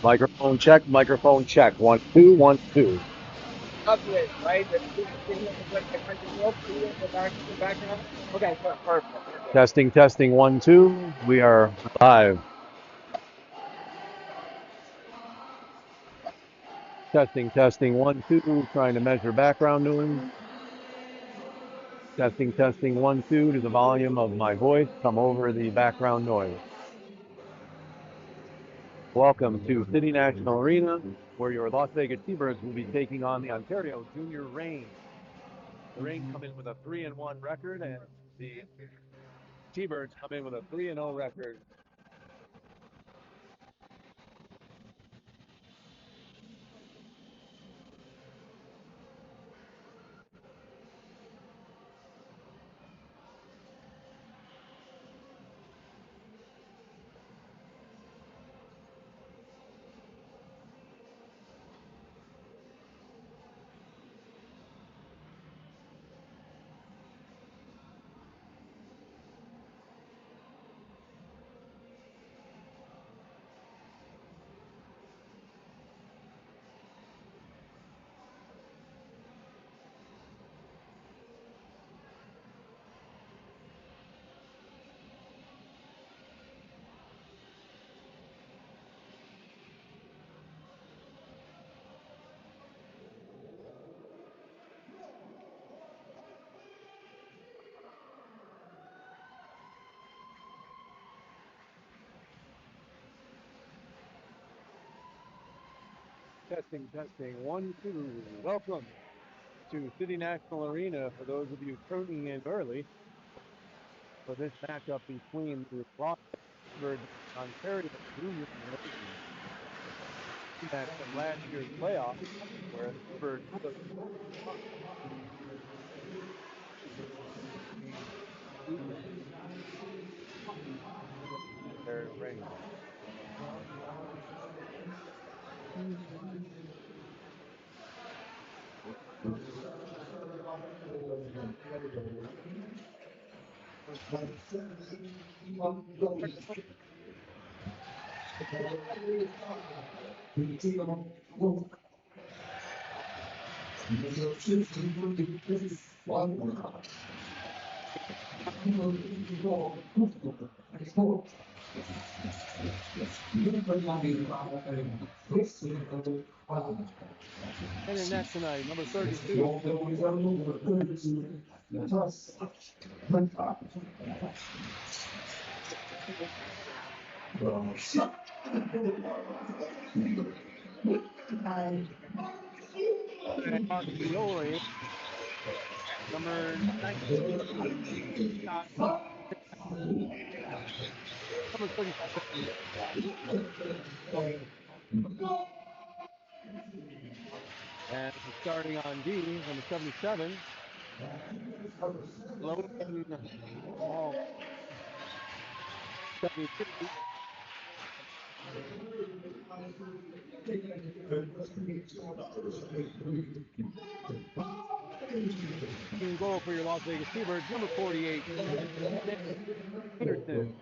Microphone check, microphone check. 1 2 1 2. Up with, right? The like the country club in the background. Okay, perfect. Testing, testing. 1 2. We are live. Testing, testing. 1 2. Trying to measure background noise. Testing, testing. 1 2. To the volume of my voice come over the background noise. Welcome to City National Arena, where your Las Vegas Seabirds will be taking on the Ontario Junior Reign. The Reign come in with a 3-1 record, and the Seabirds come in with a 3-0 record. Testing, testing. 1 2. Welcome to City National Arena for those of you tuning in early for this matchup between the Las Vegas Ontario Junior Reign from last year's playoffs, where the Birds took their reign. And in net tonight, number 32. Marchioli, number 19. Number 37. And starting on D, number 77. Logan Hall, 72. In goal for your Las Vegas Seabirds, number 48. Peterson.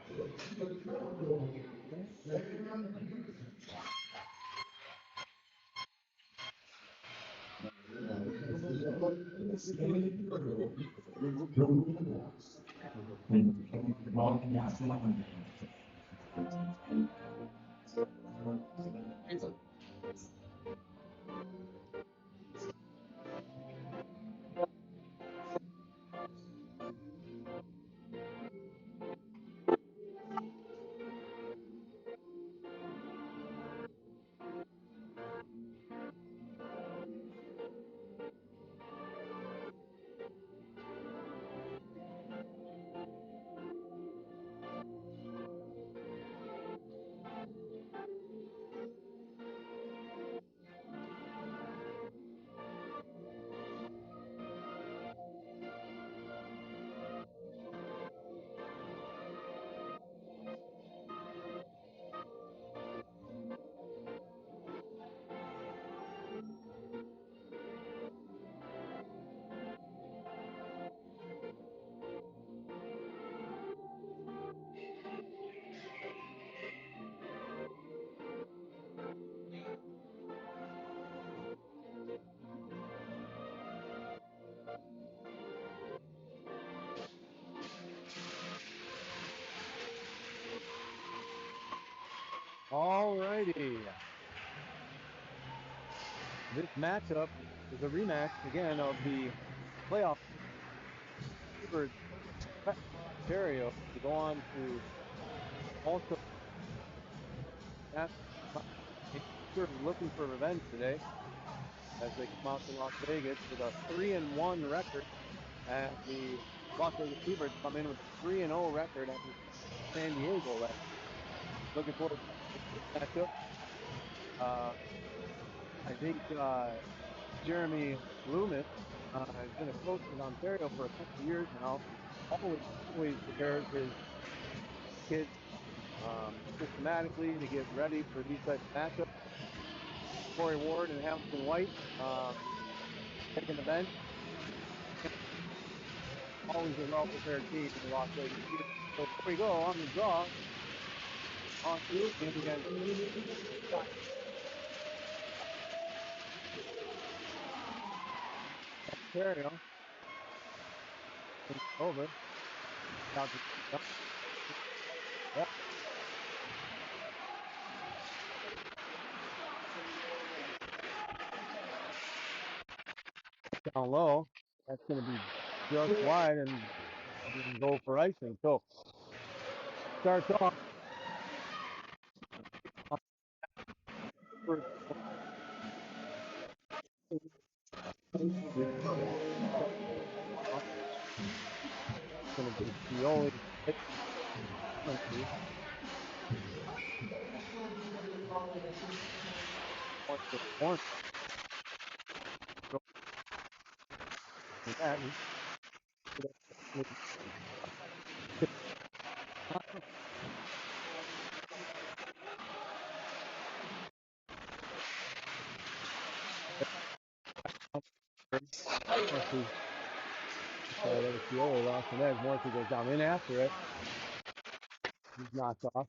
All righty. This matchup is a rematch again of the playoff. Thunderbirds Ontario to go on to also looking for revenge today as they come out to Las Vegas with a 3-1 record, and the Las Vegas Seabirds come in with a 3-0 record after San Diego. Looking forward to this matchup. I think Jeremy Loomis has been a coach in Ontario for a couple of years now. Always prepares his kids systematically to get ready for these types of matchups. Corey Ward and Hamilton White taking the bench. Always a well-prepared team in the Las Vegas Seabirds. So here we go on the draw. On through again. Ontario. Over. Down to, yep. Down low. That's going to be just wide and go for icing. So starts off. First, going to be the only one. Lost an edge. Morrissey goes down in after it. He's knocked off.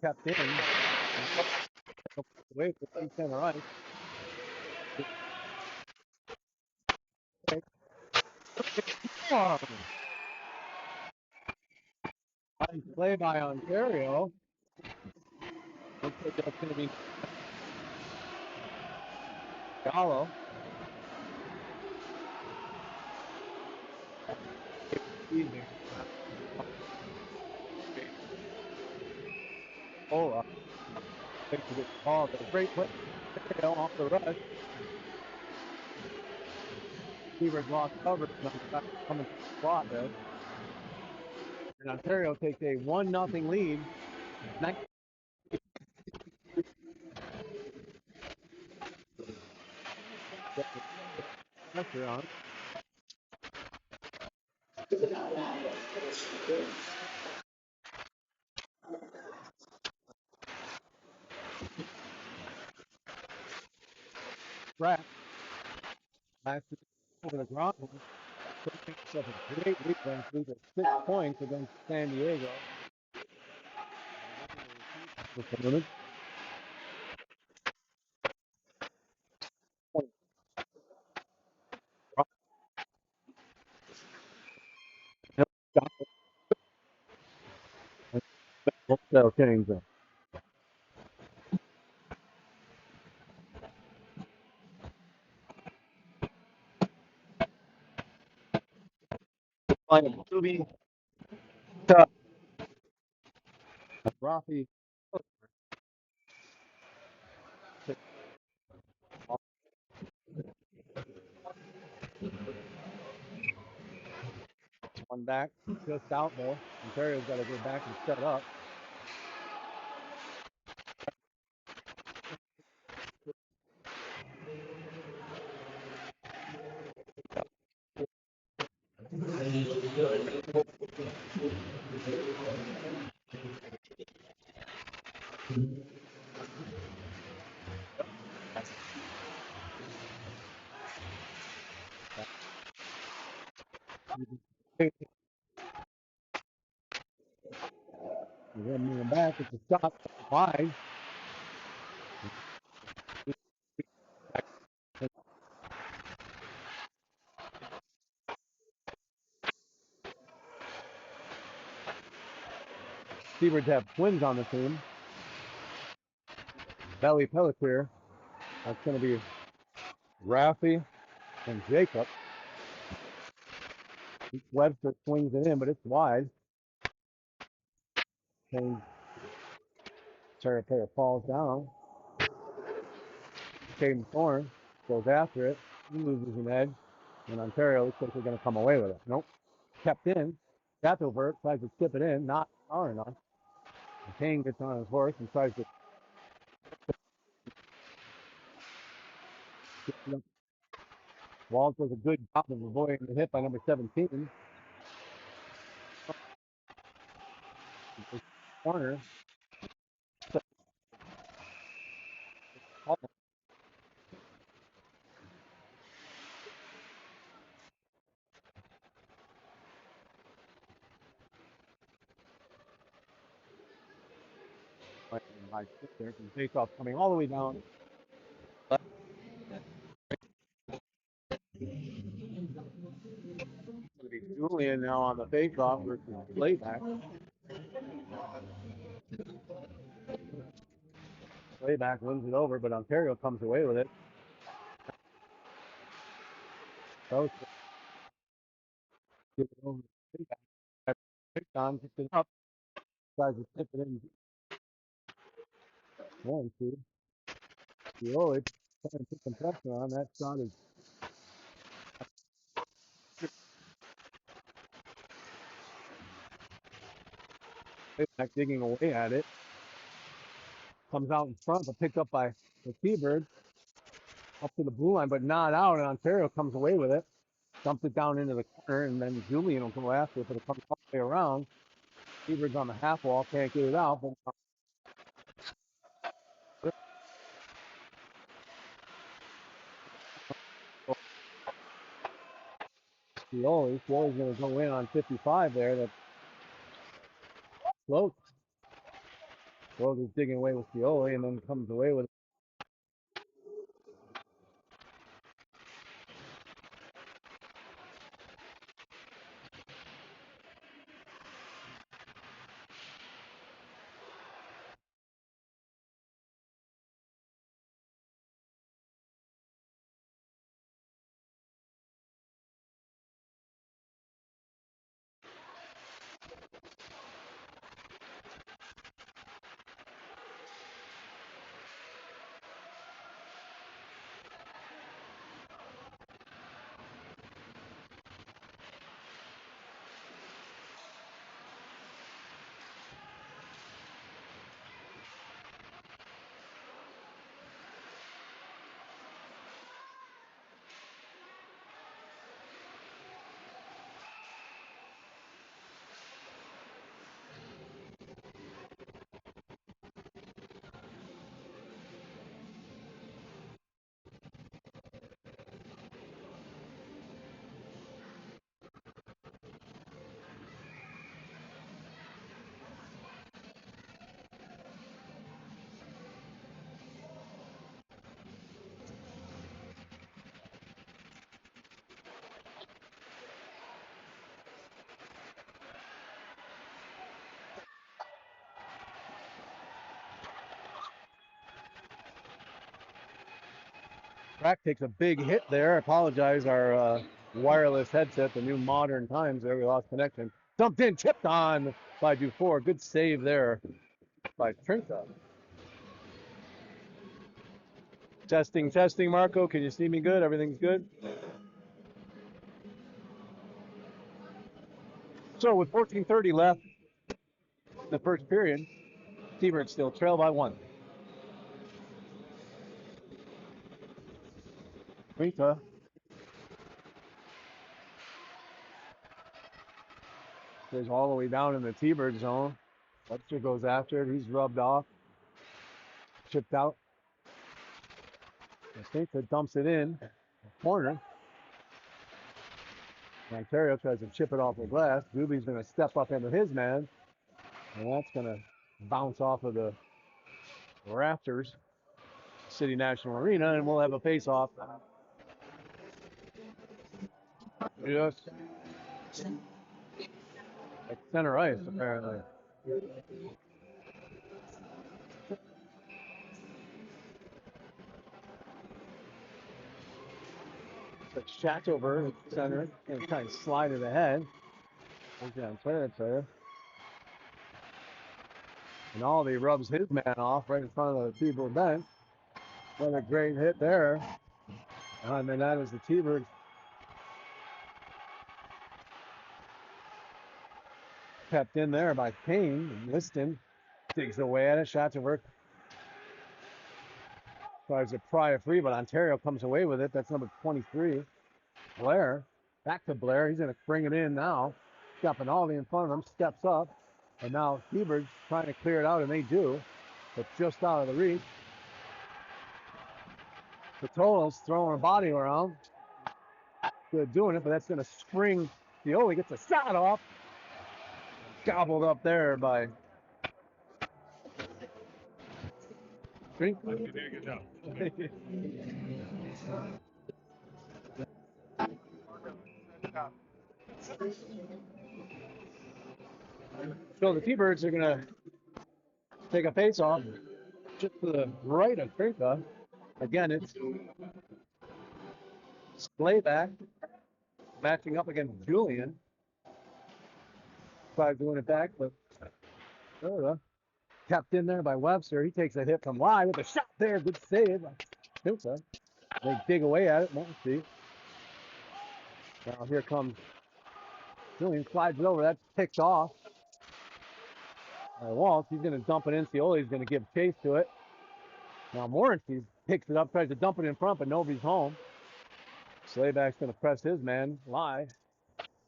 Kept in. Wait for the center ice. Nice play by Ontario. Looks like that's going to be Gallo. Oh, takes a good ball. But a great play off the rush. Seabirds lost coverage. Coming to the spot there. And Ontario takes a 1-0 lead. Pressure on. Pratt. Last over the ground. A great defense. These are 6 points against San Diego. So Kings. Tubi, Rafi. One back, just out there. Ontario's got to go back and set up. Moving back, it's a shot wide. Seabirds have twins on the team. belly Pelletier. That's going to be Raffy and Jacob. Webster swings it in, but it's wide. Terra falls down. Caden Thorne goes after it. He loses an edge. And Ontario looks like they're going to come away with it. Nope. Kept in. Dattelbert tries to skip it in. Not far enough. Kane gets on his horse and tries to. Walsh does a good job of avoiding the hit by number 17. Corner. There's some face-off coming all the way down. Julian now on the face-off versus Playback. Playback wins it over, but Ontario comes away with it. So get it over. Picked on, picked it up, tries to tip it in. 1-2. Fioli trying to put some pressure on. That shot is Playback digging away at it. Comes out in front, but picked up by the T-Bird. Up to the blue line, but not out, and Ontario comes away with it. Dumps it down into the corner, and then Julian will go after it, but it comes all the way around. T-Bird's on the half wall, can't get it out. But Fioli's going to go in on 55 there. That floats. Float is digging away with Fioli, and then comes away with it. Track takes a big hit there. I apologize. Our wireless headset, the new modern times there, we lost connection. Dumped in, chipped on by Dufour. Good save there by Trinka. Testing, testing, Marco. Can you see me good? Everything's good? So with 14:30 left in the first period, T-Birds still trail by 1. Trinka goes all the way down in the T-Bird zone. Webster goes after it. He's rubbed off. Chipped out. Trinka dumps it in. Corner. Ontario tries to chip it off the glass. Doobie's going to step up into his man. And that's going to bounce off of the rafters. City National Arena, and we'll have a face-off. Just at center ice, apparently. Shatover at center and try and slide it ahead. Goes down center. And Aldi rubs his man off right in front of the T-Bird bench. Another great hit there. And then that is the T-Birds kept in there by Kane. Liston digs away at it. Shatover tries to pry it free, but Ontario comes away with it. That's number 23. Blair. Back to Blair. He's going to bring it in now. Stepping Aldi in front of him. Steps up. And now T-Birds trying to clear it out, and they do. But just out of the reach. Patola's throwing her body around. Good doing it, but that's going to spring. Pioli gets a shot off. Gobbled up there by Drink. You did a good job. So the T-Birds are going to take a face off just to the right of Trinka. Again, it's Slayback matching up against Julian. Tries doing it back, but kept in there by Webster. He takes a hit from Lai with a shot there. Good save. Trinka. They dig away at it. Won't see. Now here comes Julian. Slides it over. That's picked off. Waltz. He's going to dump it in. Cioli's going to give chase to it. Now Morency picks it up, tries to dump it in front, but nobody's home. Slayback's going to press his man. Lie.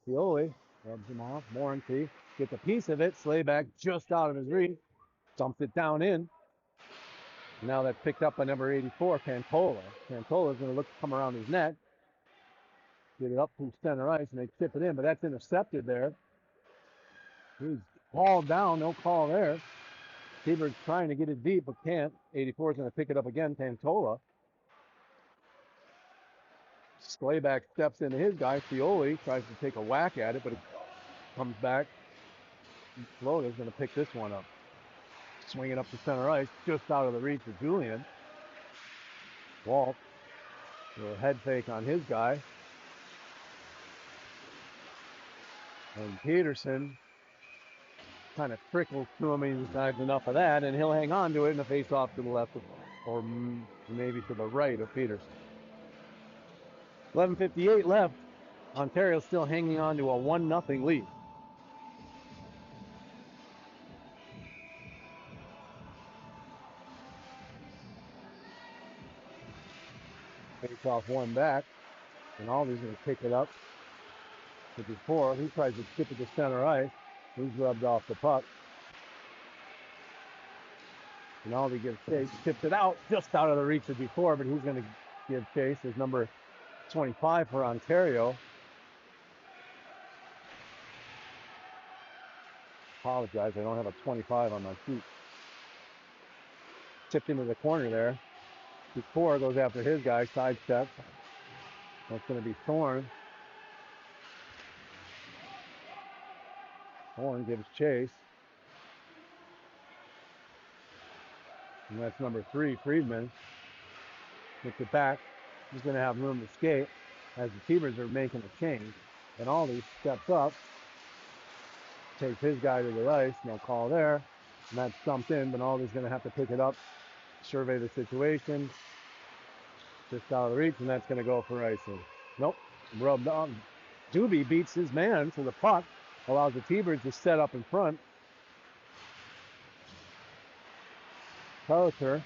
Pioli rubs him off. Morency gets a piece of it. Slayback just out of his reach. Dumps it down in. Now that's picked up by number 84, Pantola. Pantola's going to look to come around his net. Get it up through center ice, and they tip it in, but that's intercepted there. He's hauled down. No call there. T-Bird's trying to get it deep, but can't. 84 is going to pick it up again. Pantola. Slayback steps into his guy. Pioli tries to take a whack at it, but it comes back. Florida's going to pick this one up. Swinging up the center ice, just out of the reach of Julian. Walt. A little head fake on his guy. And Peterson kind of trickles to him. He decides enough of that, and he'll hang on to it in a face off to the left, or maybe to the right of Peterson. 11:58 left. Ontario's still hanging on to a 1-0 lead. Face off one back, and Aldi's going to pick it up. With his four, he tries to skip it to center ice. He's rubbed off the puck. And Aldi gives chase, tips it out, just out of the reach of before, but he's going to give chase as number 25 for Ontario. Apologize, I don't have a 25 on my feet. Tipped into the corner there. Before goes after his guy, sidesteps. That's going to be Thorne. Thorne gives chase. And that's number 3, Friedman. Gets it back. He's going to have room to skate as the T-Birds are making a change. And Aldi steps up. Takes his guy to the ice. No call there. And that's dumped in, but Aldi's going to have to pick it up. Survey the situation. Just out of the reach, and that's going to go for icing. Nope. Rubbed on. Doobie beats his man to the puck. Allows the T-Birds to set up in front. Carter.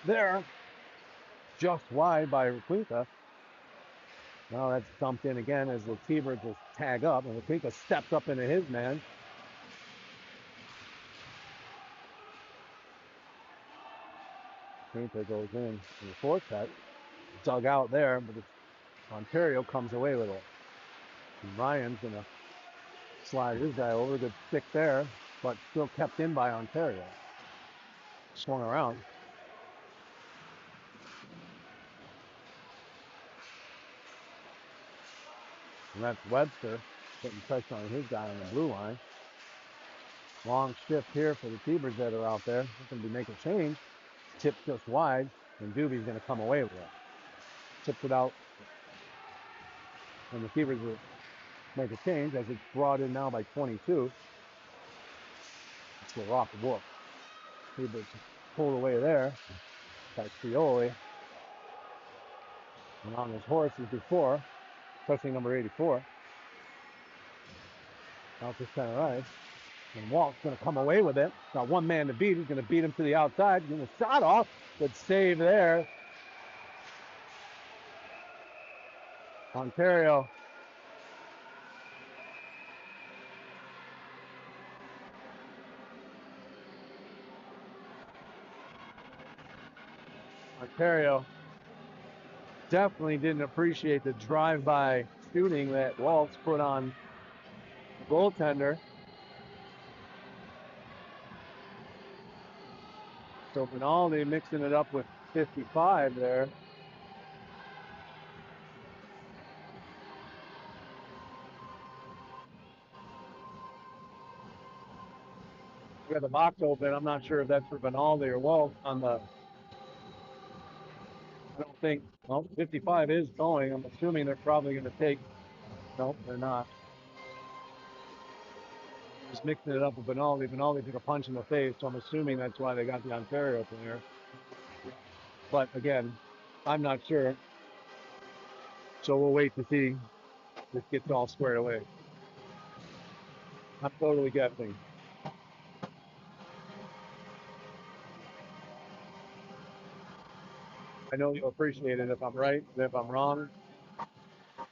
There. Just wide by Raquinka. Now that's dumped in again as the T-Birds will tag up, and Raquinka steps up into his man. Raquinka goes in the forecheck. Dug out there, but Ontario comes away with it. And Ryan's going to slide his guy over. Good stick there, but still kept in by Ontario. Swung around. And that's Webster putting pressure on his guy on the blue line. Long shift here for the T-Birds that are out there. They're going to be making a change. Tip just wide, and Doobie's going to come away with it. Tips it out And the Seabirds will make a change as it's brought in now by 22. It's the Rock Wolf. Seabirds pulled away there by Trioli. And on his horse as before, especially number 84. Out to center right. And Walt's going to come away with it. Got one man to beat. He's going to beat him to the outside. Getting a shot off. Good save there. Ontario. Ontario definitely didn't appreciate the drive-by shooting that Waltz put on the goaltender. So Benaldi mixing it up with 55 there. We got the box open. I'm not sure if that's for Benaldi or Waltz on the. I don't think. Well, 55 is going. I'm assuming they're probably going to take. Nope, they're not. Just mixing it up with Benaldi. Benaldi took a punch in the face, so I'm assuming that's why they got the Ontario player. But again, I'm not sure. So we'll wait to see if this gets all squared away. I'm totally guessing. I know you'll appreciate it if I'm right, and if I'm wrong,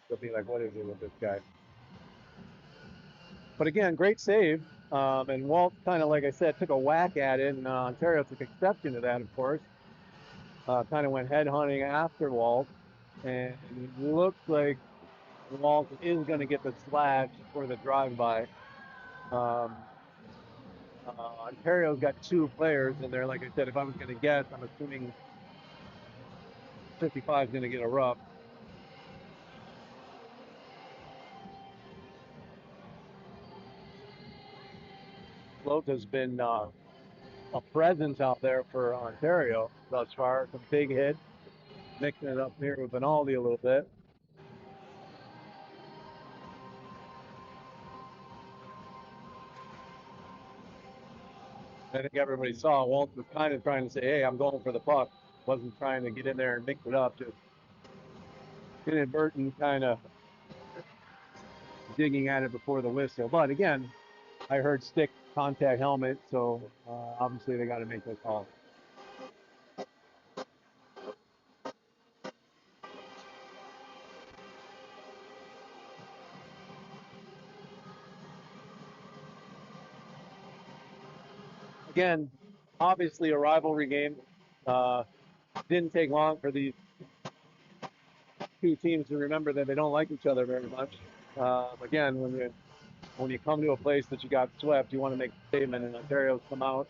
you'll be like, what is it with this guy? But again, great save. And Walt kind of, like I said, took a whack at it, and Ontario took exception to that, of course. Kind of went head hunting after Walt, and it looks like Walt is going to get the slash for the drive-by. Ontario's got two players in there. Like I said, if I was going to guess, I'm assuming 55 is going to get a rub. Float has been a presence out there for Ontario thus far. Some big hits, mixing it up here with Benaldi a little bit. I think everybody saw Walt was kind of trying to say, hey, I'm going for the puck. Wasn't trying to get in there and mix it up, just inadvertent kind of digging at it before the whistle. But again, I heard stick, contact, helmet, so obviously they got to make that call. Again, obviously a rivalry game. Didn't take long for these two teams to remember that they don't like each other very much. Again, when you come to a place that you got swept, you want to make a statement, and Ontario's come out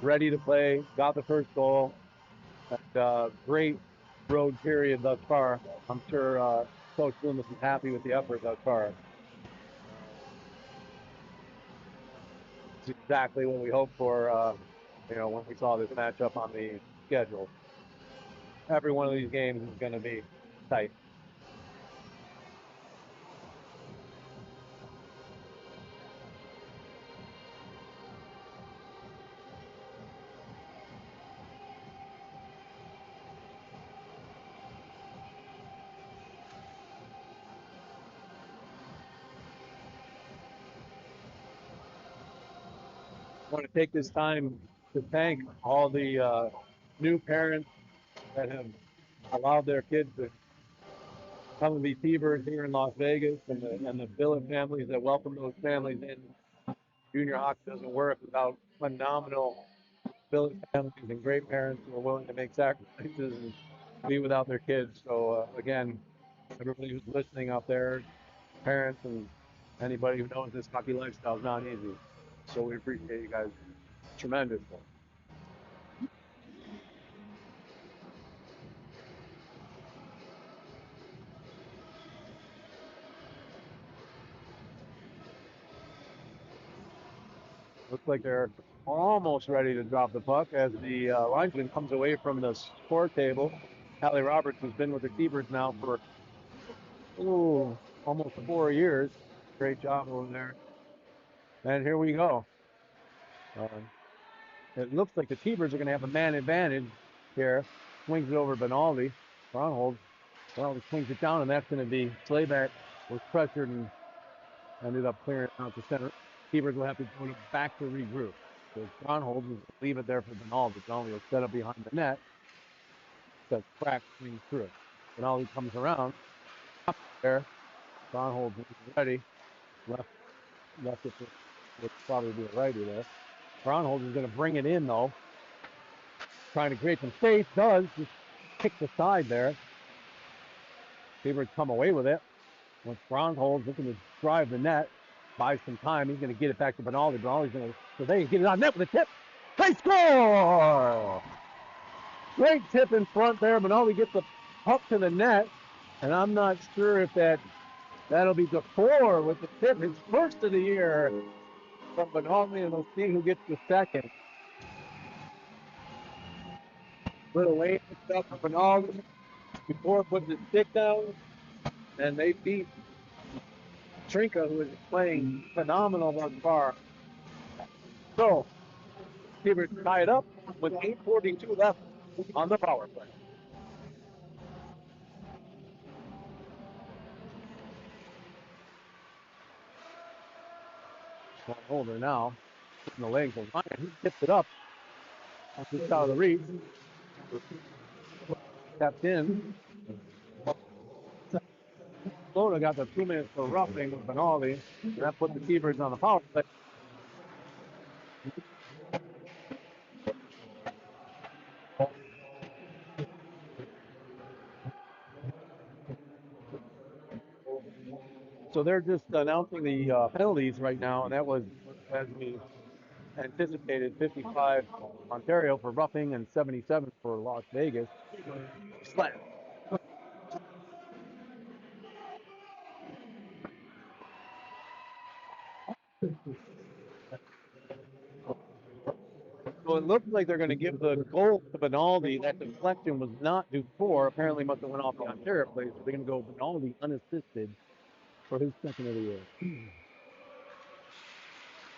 ready to play, got the first goal. And, great road period thus far. I'm sure Coach Loomis is happy with the effort thus far. It's exactly what we hoped for, when we saw this matchup on the schedule. Every one of these games is going to be tight. I want to take this time to thank all the new parents that have allowed their kids to come and be T-Birds here in Las Vegas, and the billet families that welcome those families in. Junior hockey doesn't work without phenomenal billet families and great parents who are willing to make sacrifices and be without their kids. So again, everybody who's listening out there, parents and anybody who knows this hockey lifestyle is not easy. So we appreciate you guys tremendously. Looks like they're almost ready to drop the puck as the linesman comes away from the score table. Hallie Roberts has been with the Keepers now for almost 4 years. Great job over there. And here we go. It looks like the T-Birds are going to have a man advantage here. Swings it over Benaldi. Stronghold. Well, he swings it down, and that's going to be Slayback was pressured and ended up clearing out the center. T-Birds will have to go back to regroup. So Stronghold will leave it there for Benaldi. Benaldi will set up behind the net. The crack swings through. Benaldi comes around. Up there. Stronghold is ready. Left it would probably be a righty there. Stronghold is going to bring it in, though. Trying to create some space. Does. Just kick the side there. T-Birds come away with it. When Stronghold's looking to drive the net, buy some time. He's going to get it back to Benaldi. Benaldi's going to survey, get it on net with a tip. They score! Great tip in front there. Benaldi gets the puck to the net, and I'm not sure if that'll be DeFore with the tip. His first of the year from Benaldi, and we'll see who gets the second. Little late stuff for Benaldi. DeFore puts his stick down, and they beat Trinka, who is playing phenomenal thus far. So, T-Birds tied up with 8:42 left on the power play. Holder now, putting the legs of Ryan. He tips it up. Just out of the reach. Tapped in. Florida got the 2 minutes for roughing with Benaldi. That put the T-Birds on the power play. So they're just announcing the penalties right now, and that was, as we anticipated, 55 Ontario for roughing and 77 for Las Vegas. Slam. So it looks like they're going to give the goal to Benaldi. That deflection was not due for. Apparently must have went off the Ontario play. So they're going to go Benaldi unassisted for his second of the year.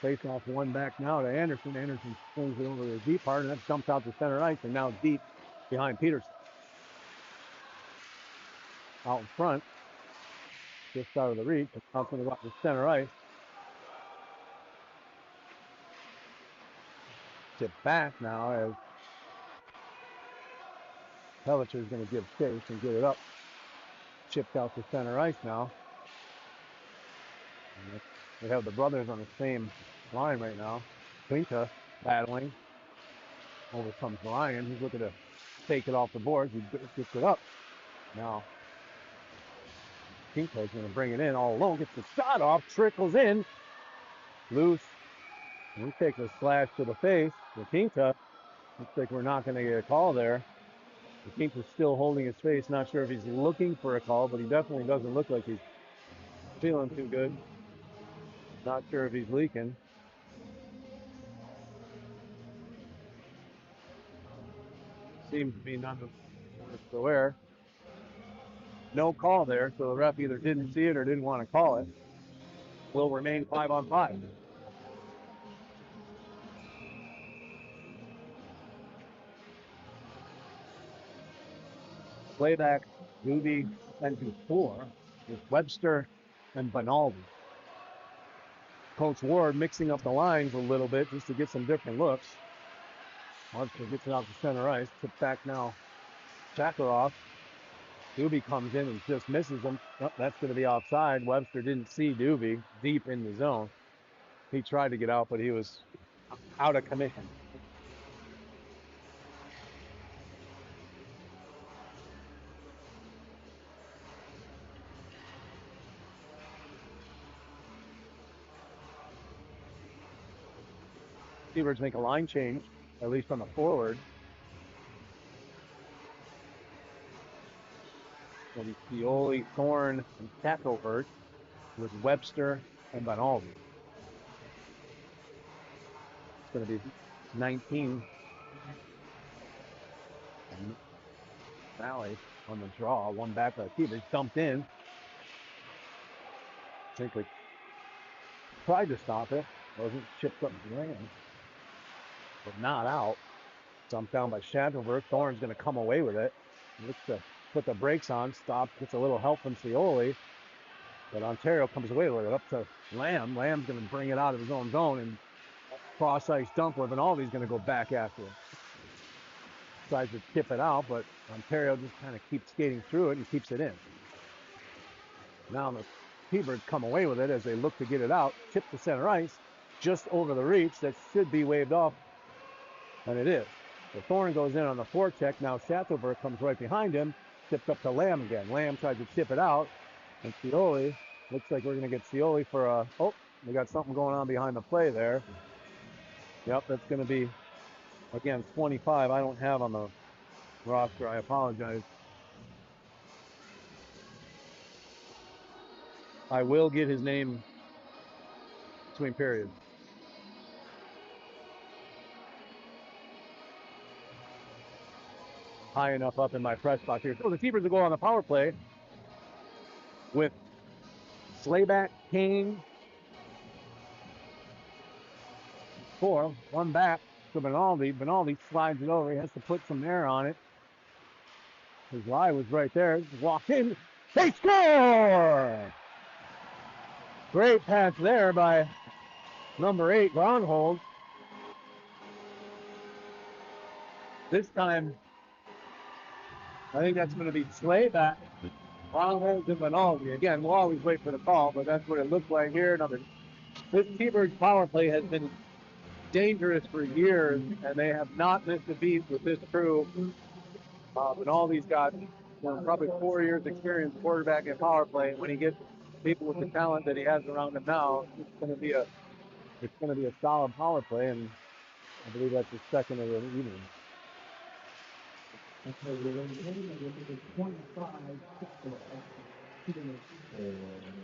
Face off one back now to Anderson. Anderson swings it over to the deep part, and that jumps out to center ice, and now deep behind Peterson. Out in front, just out of the reach. Now it's going to go out to center ice. Tip back now as Pellicher is going to give chase and get it up. Chipped out to center ice now. And they have the brothers on the same line right now. Quinta battling. Over comes Ryan. He's looking to take it off the boards. He gets it up. Now, Quinta is going to bring it in all alone. Gets the shot off. Trickles in. Loose. And he takes a slash to the face. Quinta. Looks like we're not going to get a call there. Quinta's still holding his face. Not sure if he's looking for a call, but he definitely doesn't look like he's feeling too good. Not sure if he's leaking. Seems to be none of aware. No call there, so the ref either didn't see it or didn't want to call it. Will remain 5-on-5. Playback, Doobie, and DeFore with Webster and Benaldi. Coach Ward mixing up the lines a little bit just to get some different looks. Webster gets it out to center ice. Tip back now. Chakaroff. Doobie comes in and just misses him. Oh, that's going to be offside. Webster didn't see Doobie deep in the zone. He tried to get out, but he was out of commission. T-Birds make a line change, at least on the forward. It'll be Pioli, Thorne, and Shackelford with Webster and Benaldi. It's going to be 19. And Valley on the draw. One back by T-Birds dumped in. Simply tried to stop it. Wasn't chipped up and ran, but not out. Dumped down by Shadowberg. Thorne's going to come away with it. Looks to put the brakes on. Stop. Gets a little help from Scioli. But Ontario comes away with it up to Lamb. Lamb's going to bring it out of his own zone and cross ice dump with, and Alvy's going to go back after it. Tries to tip it out, but Ontario just kind of keeps skating through it and keeps it in. Now the T-Birds come away with it as they look to get it out. Tip to center ice, just over the reach. That should be waved off, and it is. So Thorne goes in on the forecheck. Now Shackelberg comes right behind him. Tipped up to Lamb again. Lamb tries to tip it out, and Scioli, looks like we're going to get Scioli for a, oh, we got something going on behind the play there. Yep, that's going to be, again, 25. I don't have on the roster. I apologize. I will get his name between periods. High enough up in my press box here. So the Keepers will go on the power play with Slayback, Kane, 4, 1 back to Benaldi. Benaldi slides it over. He has to put some air on it. His lie was right there. Walk in. They score! Great pass there by number 8, Gronhold. This time, I think that's going to be Slayback. Gronhold to Benaldi. Again, we'll always wait for the call, but that's what it looks like here. This T-Birds power play has been dangerous for years, and they have not missed a beat with this crew. Benaldi's got probably 4 years experience quarterback in power play. When he gets people with the talent that he has around him now, it's going to be a solid power play, and I believe that's the second of the evening.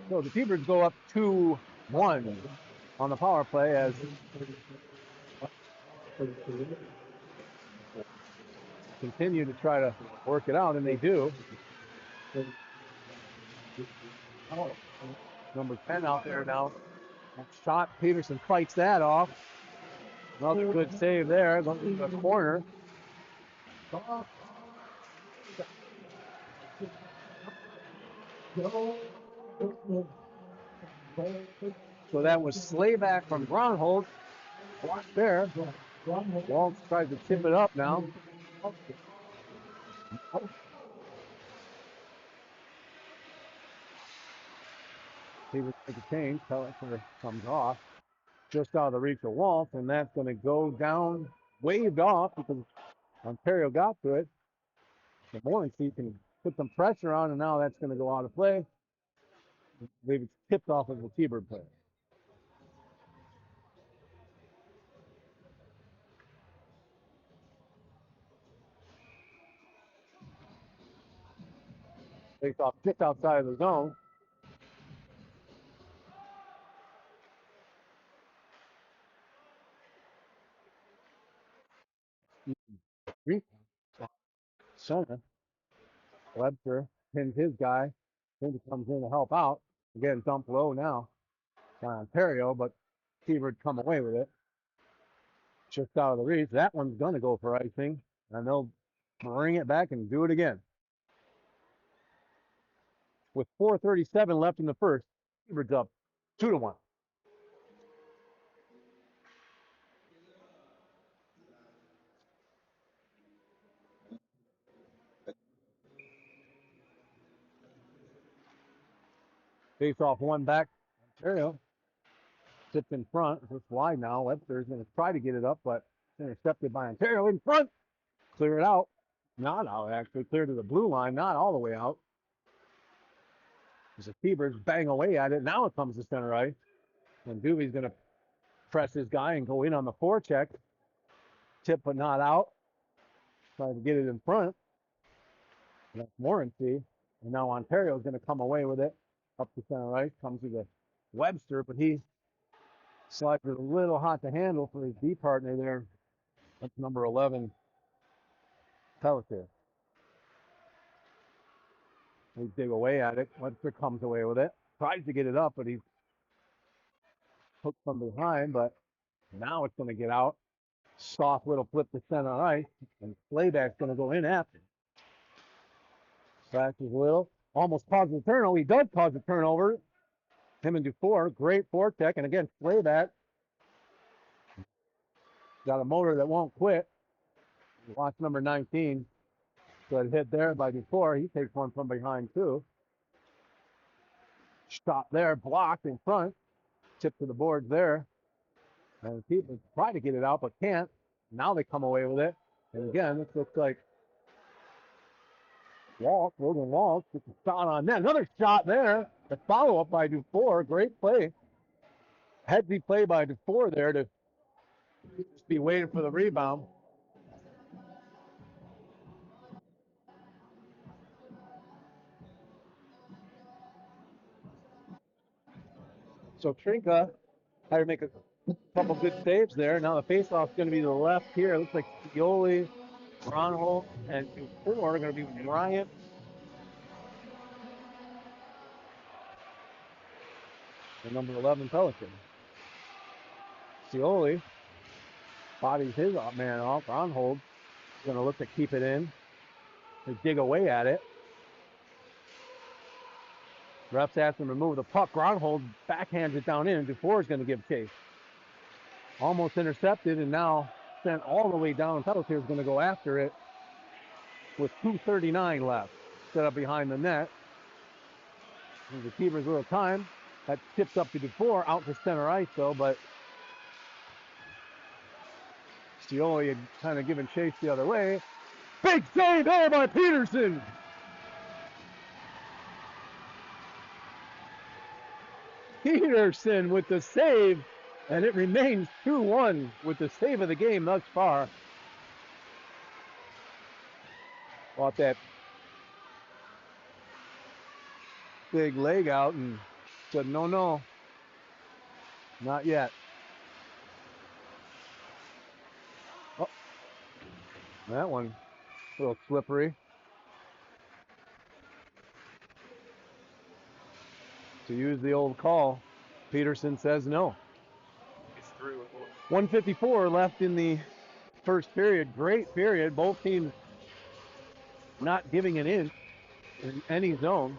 So the T-Birds go up 2-1 on the power play as continue to try to work it out, and they do. Number 10 out there now. Shot. Peterson fights that off. Another good save there. Going to the corner. So that was Slayback from Gronhold. Block there. Waltz tries to tip it up now. Peters make a change. Pellicer comes off. Just out of the reach of Waltz, and that's going to go down, waved off because Ontario got to it. The Morency can put some pressure on, and now that's going to go out of play. I believe it's tipped off of the T-Bird player. Face off just outside of the zone. Center. Webster pins his guy. Then he comes in to help out. Again, dump low now by Ontario, but T-Bird come away with it. Just out of the reach. That one's going to go for icing, and they'll bring it back and do it again. With 4:37 left in the first, T-Birds up 2-1. Face off one back. Ontario sits in front. It's wide now. Webster's going to try to get it up, but intercepted by Ontario in front. Clear it out. Not out, actually. Clear to the blue line. Not all the way out. As the T-Birds bang away at it. Now it comes to center ice. And Doobie's going to press his guy and go in on the forecheck. Tip but not out. Trying to get it in front. That's Morency. And now Ontario's going to come away with it. Up to center ice. Comes to the Webster, but he slides it a little hot to handle for his D partner there. That's number 11, Pellicer. We dig away at it. Webster comes away with it. Tries to get it up, but he's hooked from behind. But now it's going to get out. Soft little flip to center ice. And Slayback's going to go in after. Scratches a little. Almost causes a turnover. He does cause a turnover. Him and Dufour. Great forecheck. And again, Slayback got a motor that won't quit. Watch number 19. Got hit there by Dufour. He takes one from behind, too. Stop there. Blocked in front. Tip to the boards there. And people try to get it out, but can't. Now they come away with it. And again, this looks like Logan Walsh gets a shot on that. Another shot there. The follow-up by Dufour. Great play. Headsy play by Dufour there to just be waiting for the rebound. So Trinka had to make a couple good saves there. Now the faceoff's going to be to the left here. It looks like Scioli, Ronhold, and Dufour are going to be with Bryant. And number 11, Pelican. Scioli bodies his man off. Ronhold is going to look to keep it in. They dig away at it. Refs ask him to move the puck. Ronhold backhands it down in, and Dufour is going to give chase. Almost intercepted, and now sent all the way down. Pelletier is going to go after it with 2:39 left. Set up behind the net. And the keeper's a little time. That tips up to Dufour, out to center ice though, but Scioli had kind of given chase the other way. Big save there by Peterson. Peterson with the save, and it remains 2-1 with the save of the game thus far. Bought that big leg out and said, no, not yet. Oh, that one, a little slippery. To use the old call, Peterson says no. 154 left in the first period. Great period. Both teams not giving an inch in any zone.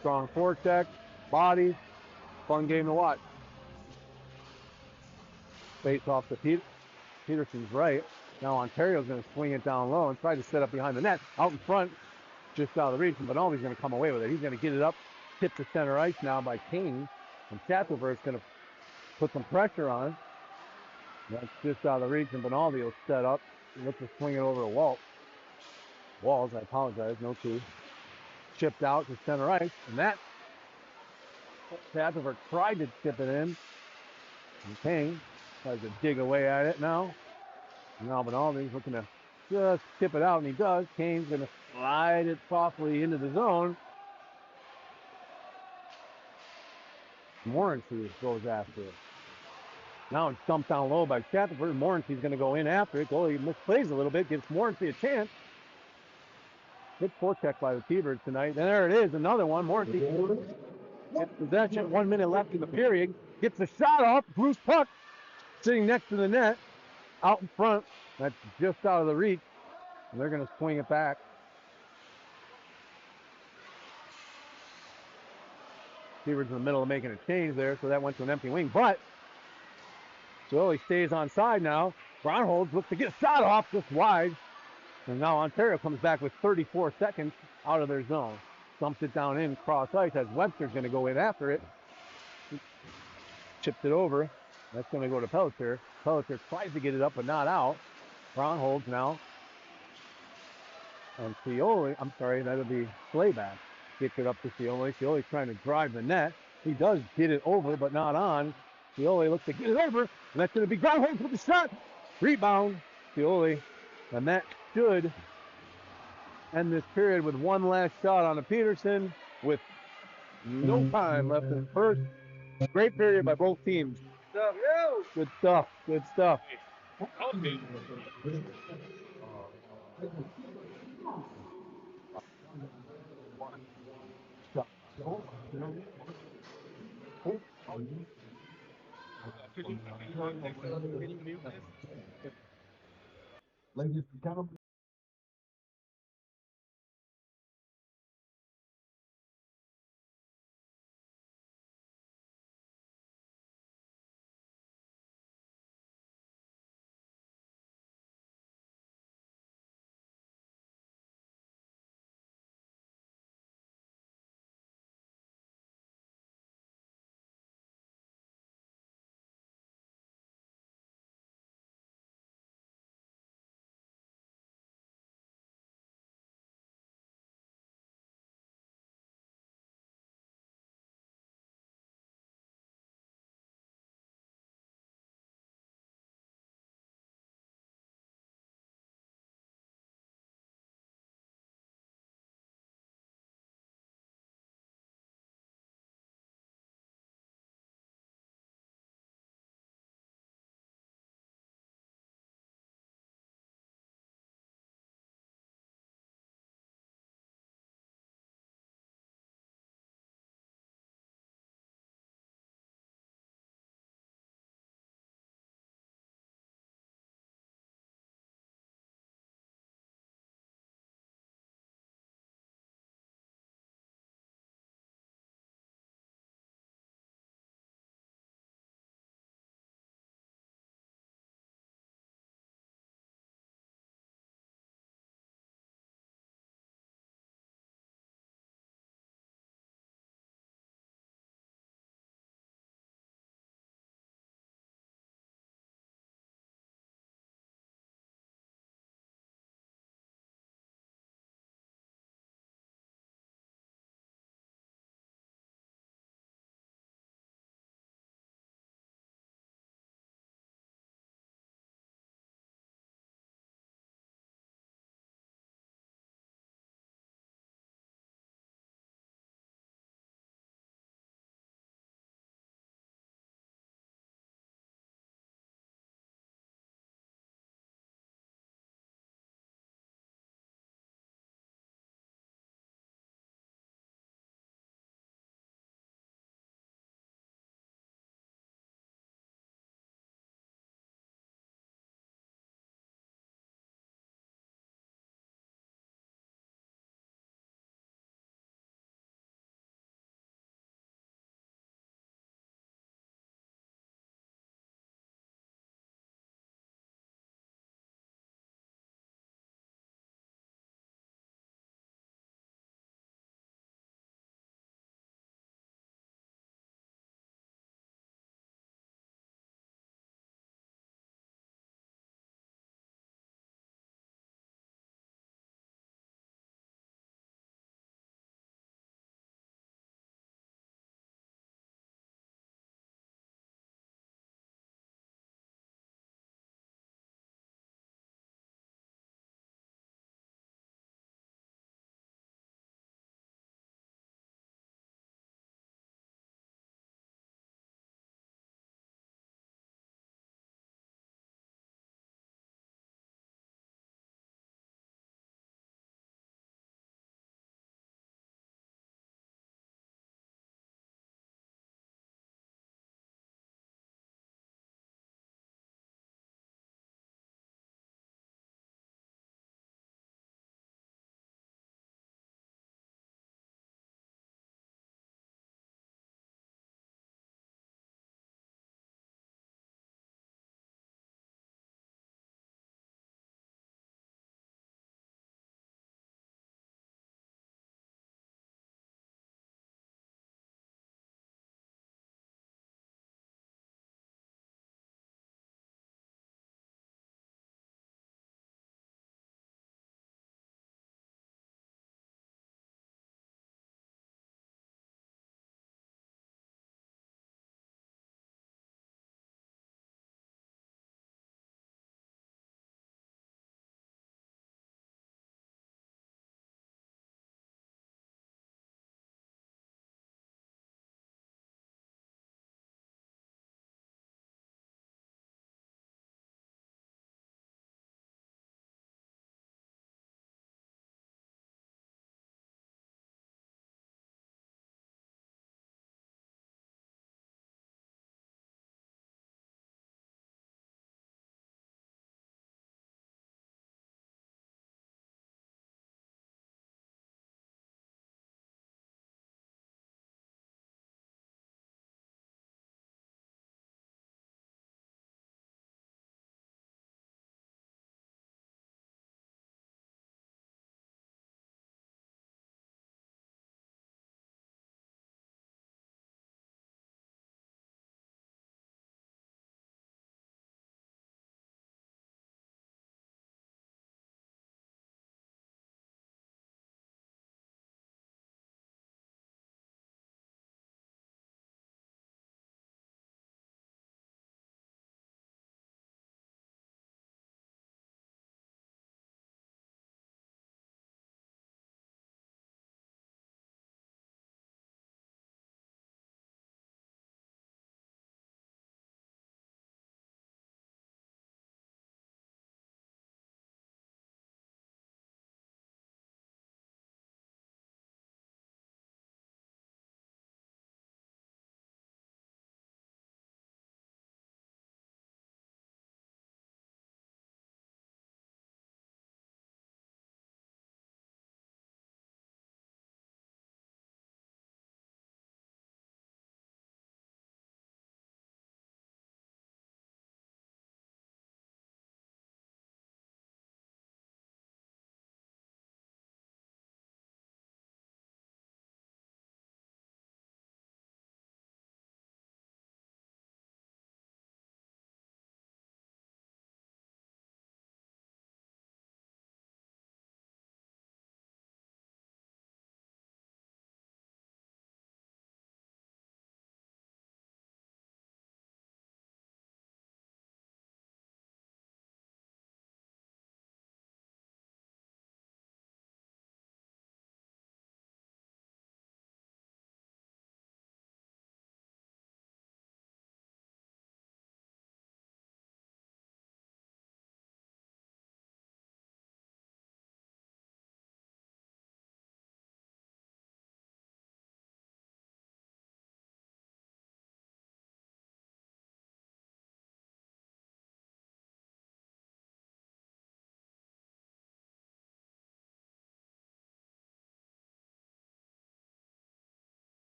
Strong forecheck, bodies, fun game to watch. Face off to Peterson's right. Now Ontario's going to swing it down low and try to set up behind the net. Out in front, just out of the reach, but Benaldi's going to come away with it. He's going to get it up, tip to center ice now by King. And Shackelberg's going to put some pressure on. That's just out of the reach, and Benaldi will set up. He looks to swing it over to Walls, I apologize, no two. Chipped out to center ice, and that Shackelberg tried to tip it in. And King tries to dig away at it now. And now Benaldi's looking to just tip it out, and he does. Kane's going to slide it softly into the zone. Morency goes after it. Now it's dumped down low by Shackelberg. Morency's going to go in after it. Goalie misplays a little bit, gives Morency a chance. Good forecheck by the T-Birds tonight. And there it is, another one. Morency gets possession. 1 minute left in the period. Gets the shot off. Bruce puck sitting next to the net. Out in front. That's just out of the reach. And they're going to swing it back. T-Birds in the middle of making a change there, so that went to an empty wing. But so he stays on side now. Brownholds looks to get a shot off just wide. And now Ontario comes back with 34 seconds out of their zone. Dumps it down in cross ice as Webster's going to go in after it. Chips it over. That's going to go to Pelletier. Pelletier tries to get it up but not out. Brownholds now. And Scioli, I'm sorry, that'll be Slayback. Gets it up to Scioli. Scioli's trying to drive the net. He does get it over but not on. Scioli looks to get it over, and that's going to be Brownholds with the shot. Rebound, Scioli, and that should end this period with one last shot on a Peterson with no time left in the first. Great period by both teams. Good stuff, good stuff. Could you mute this?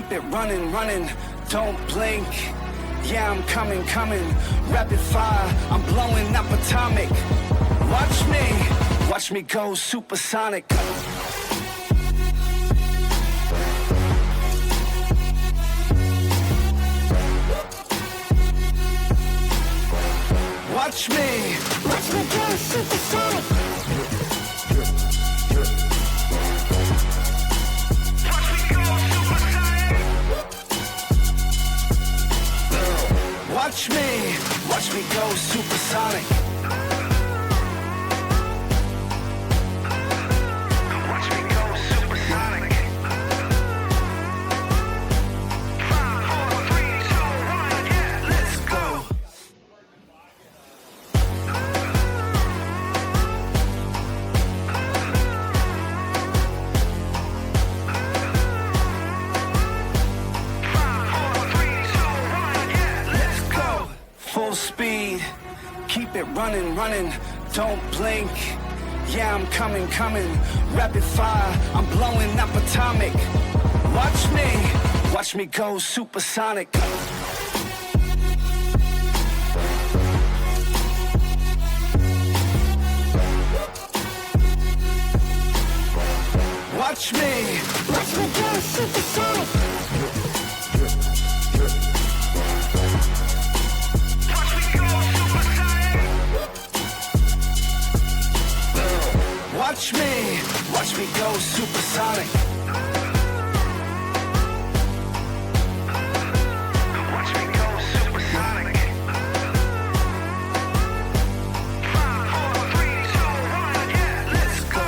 keep it running, running, don't blink. Yeah, I'm coming, rapid fire, I'm blowing up atomic. Watch me go supersonic. Watch me go supersonic. Watch me go supersonic. Watch me go supersonic. 5, 4, 3, 2, 1, yeah, let's go. Full speed, keep it running, running, don't blink. Yeah, I'm coming, rapid fire, I'm blowing up atomic. Watch me go supersonic. Watch me go supersonic. Watch me go supersonic. Watch me go supersonic. 5, 4, 3, 2, 1, yeah, let's go.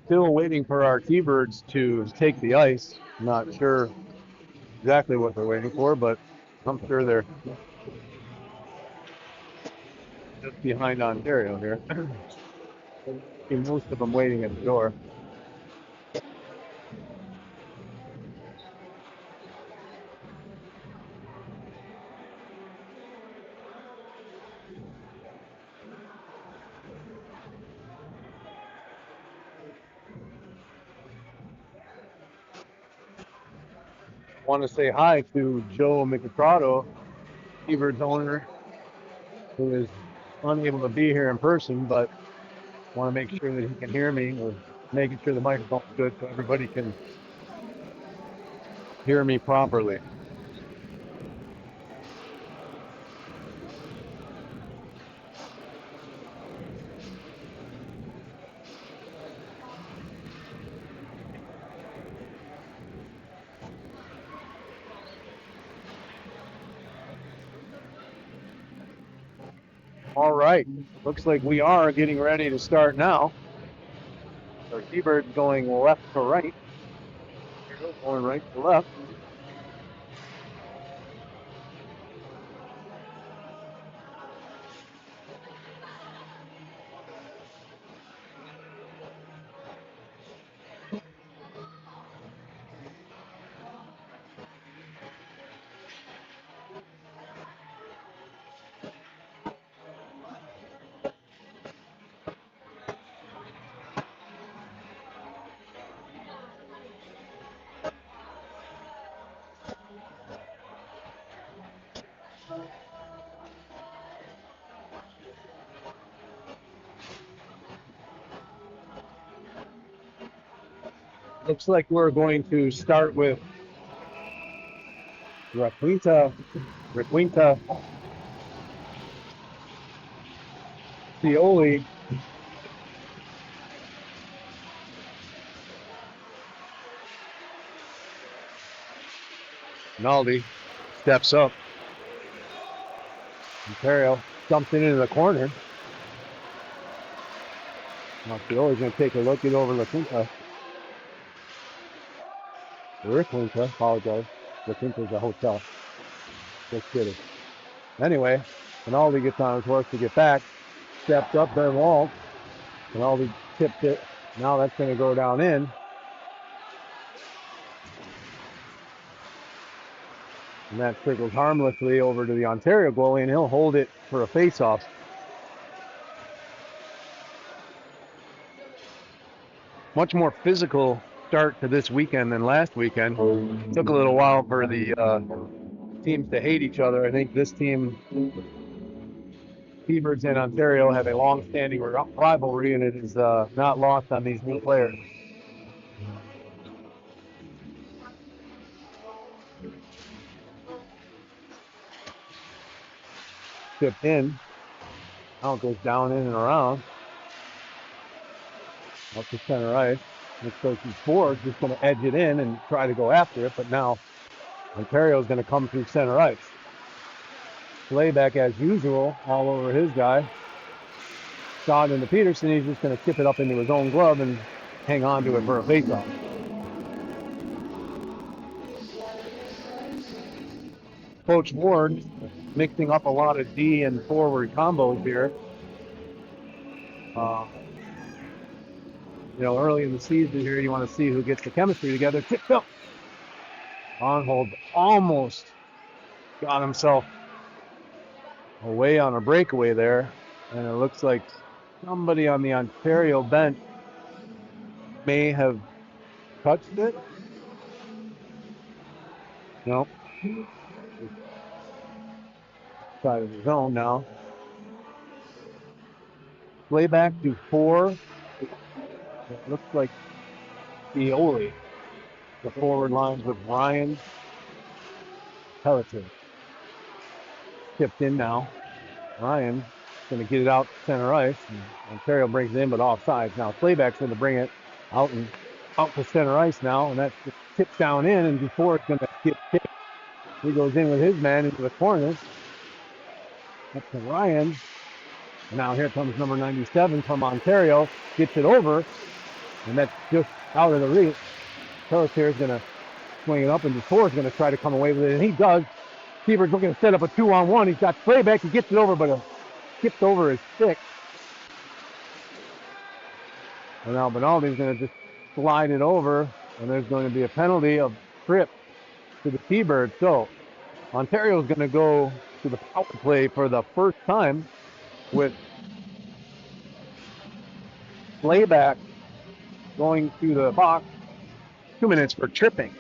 Still waiting for our T-Birds to take the ice. Not sure exactly what they're waiting for, but I'm sure they're just behind Ontario here. See most of them waiting at the door. Want to say hi to Joe McIcrado, T-Birds owner, who is unable to be here in person, but want to make sure that he can hear me. We're making sure the microphone's good so everybody can hear me properly. All right. Looks like we are getting ready to start now. Our T-Bird's going left to right. Going right to left. Looks like we're going to start with Requinta Cioli. Naldi steps up. Ontario dumps it into the corner. Now Cioli's going to take a look, get over LaQuinta. Requinta, apologize. LaQuinta's a hotel. Just kidding. Anyway, Rinaldi gets on his horse to get back. Steps up their wall. Rinaldi tipped it. Now that's going to go down in. And that trickles harmlessly over to the Ontario goalie, and he'll hold it for a face-off. Much more physical start to this weekend than last weekend. Took a little while for the teams to hate each other. I think this team, T-Birds and Ontario, have a long-standing rivalry, and it is not lost on these new players. Tipped in. Now it goes down, in, and around. Up to center ice. Looks like Ford's just going to edge it in and try to go after it, but now Ontario's going to come through center ice. Playback as usual, all over his guy. Shot into Peterson. He's just going to tip it up into his own glove and hang on to it for a faceoff. Coach Ward mixing up a lot of D and forward combos here. Early in the season here, you want to see who gets the chemistry together. Tipped up. Onhold almost got himself away on a breakaway there. And it looks like somebody on the Ontario bench may have touched it. Nope. Side of the zone now. Playback to 4. It looks like Cioli. The forward lines with Ryan Pelletier. Tipped in now. Ryan going to get it out center ice. And Ontario brings it in, but offside. Now Playback's going to bring it out to center ice now, and that's just tipped down in, and before it's going to get tipped, he goes in with his man into the corner. That's to Ryan. And now here comes number 97 from Ontario. Gets it over. And that's just out of the reach. Pelletier is going to swing it up, and DeFore is going to try to come away with it. And he does. T-Bird's looking to set up a 2-on-1. He's got Playback. He gets it over, but skipped over his stick. And now Benaldi's going to just slide it over. And there's going to be a penalty of trip to the T-Bird. So Ontario's going to go to the power play for the first time with Playback going to the box. 2 minutes for tripping.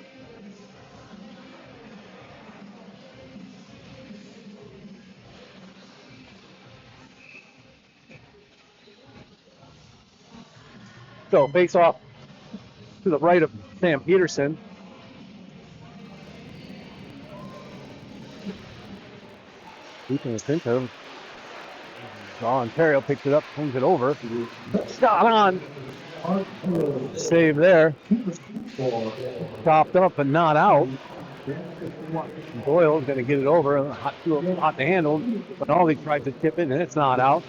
So face off to the right of Sam Peterson. Ontario picks it up, swings it over. Shot on. Save there. Chopped up but not out. Doyle's going to get it over, hot to handle, but Ollie tries to tip it, and it's not out.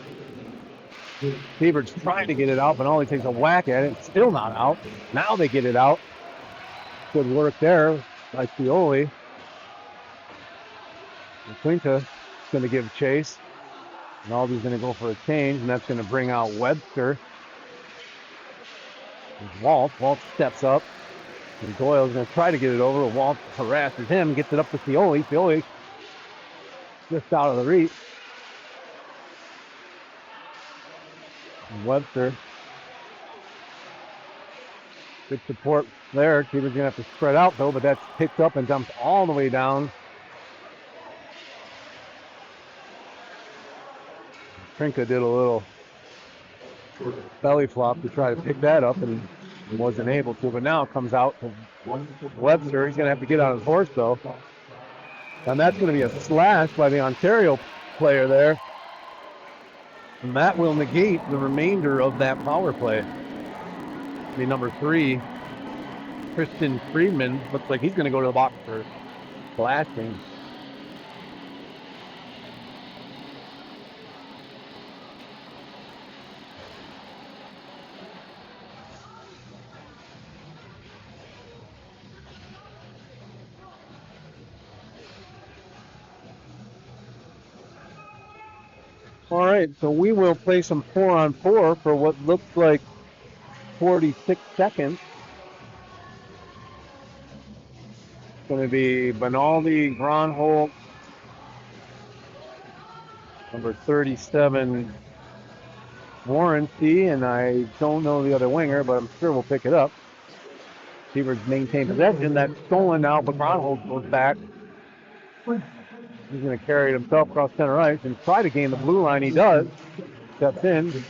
Seabird's trying to get it out, but Ollie takes a whack at it. It's still not out. Now they get it out. Good work there by Pioli. Quinta is going to give chase. And Aldi's going to go for a change, and that's going to bring out Webster. There's Walt. Walt steps up. And Doyle's going to try to get it over. Walt harasses him, gets it up to Pioli. Pioli just out of the reach. And Webster. Good support there. Keeper's going to have to spread out, though, but that's picked up and dumped all the way down. Trinka did a little belly flop to try to pick that up and wasn't able to, but now it comes out to Webster. He's going to have to get on his horse, though. And that's going to be a slash by the Ontario player there. And that will negate the remainder of that power play. The number 3, Christian Friedman, looks like he's going to go to the box for slashing. All right, so we will play some 4-on-4 for what looks like 46 seconds. It's going to be Benaldi, Gronholm, number 37, Warranty, and I don't know the other winger, but I'm sure we'll pick it up. Seabird's maintain possession. That's stolen now, but Gronholm goes back. He's going to carry it himself across center ice and try to gain the blue line. He does. Steps in.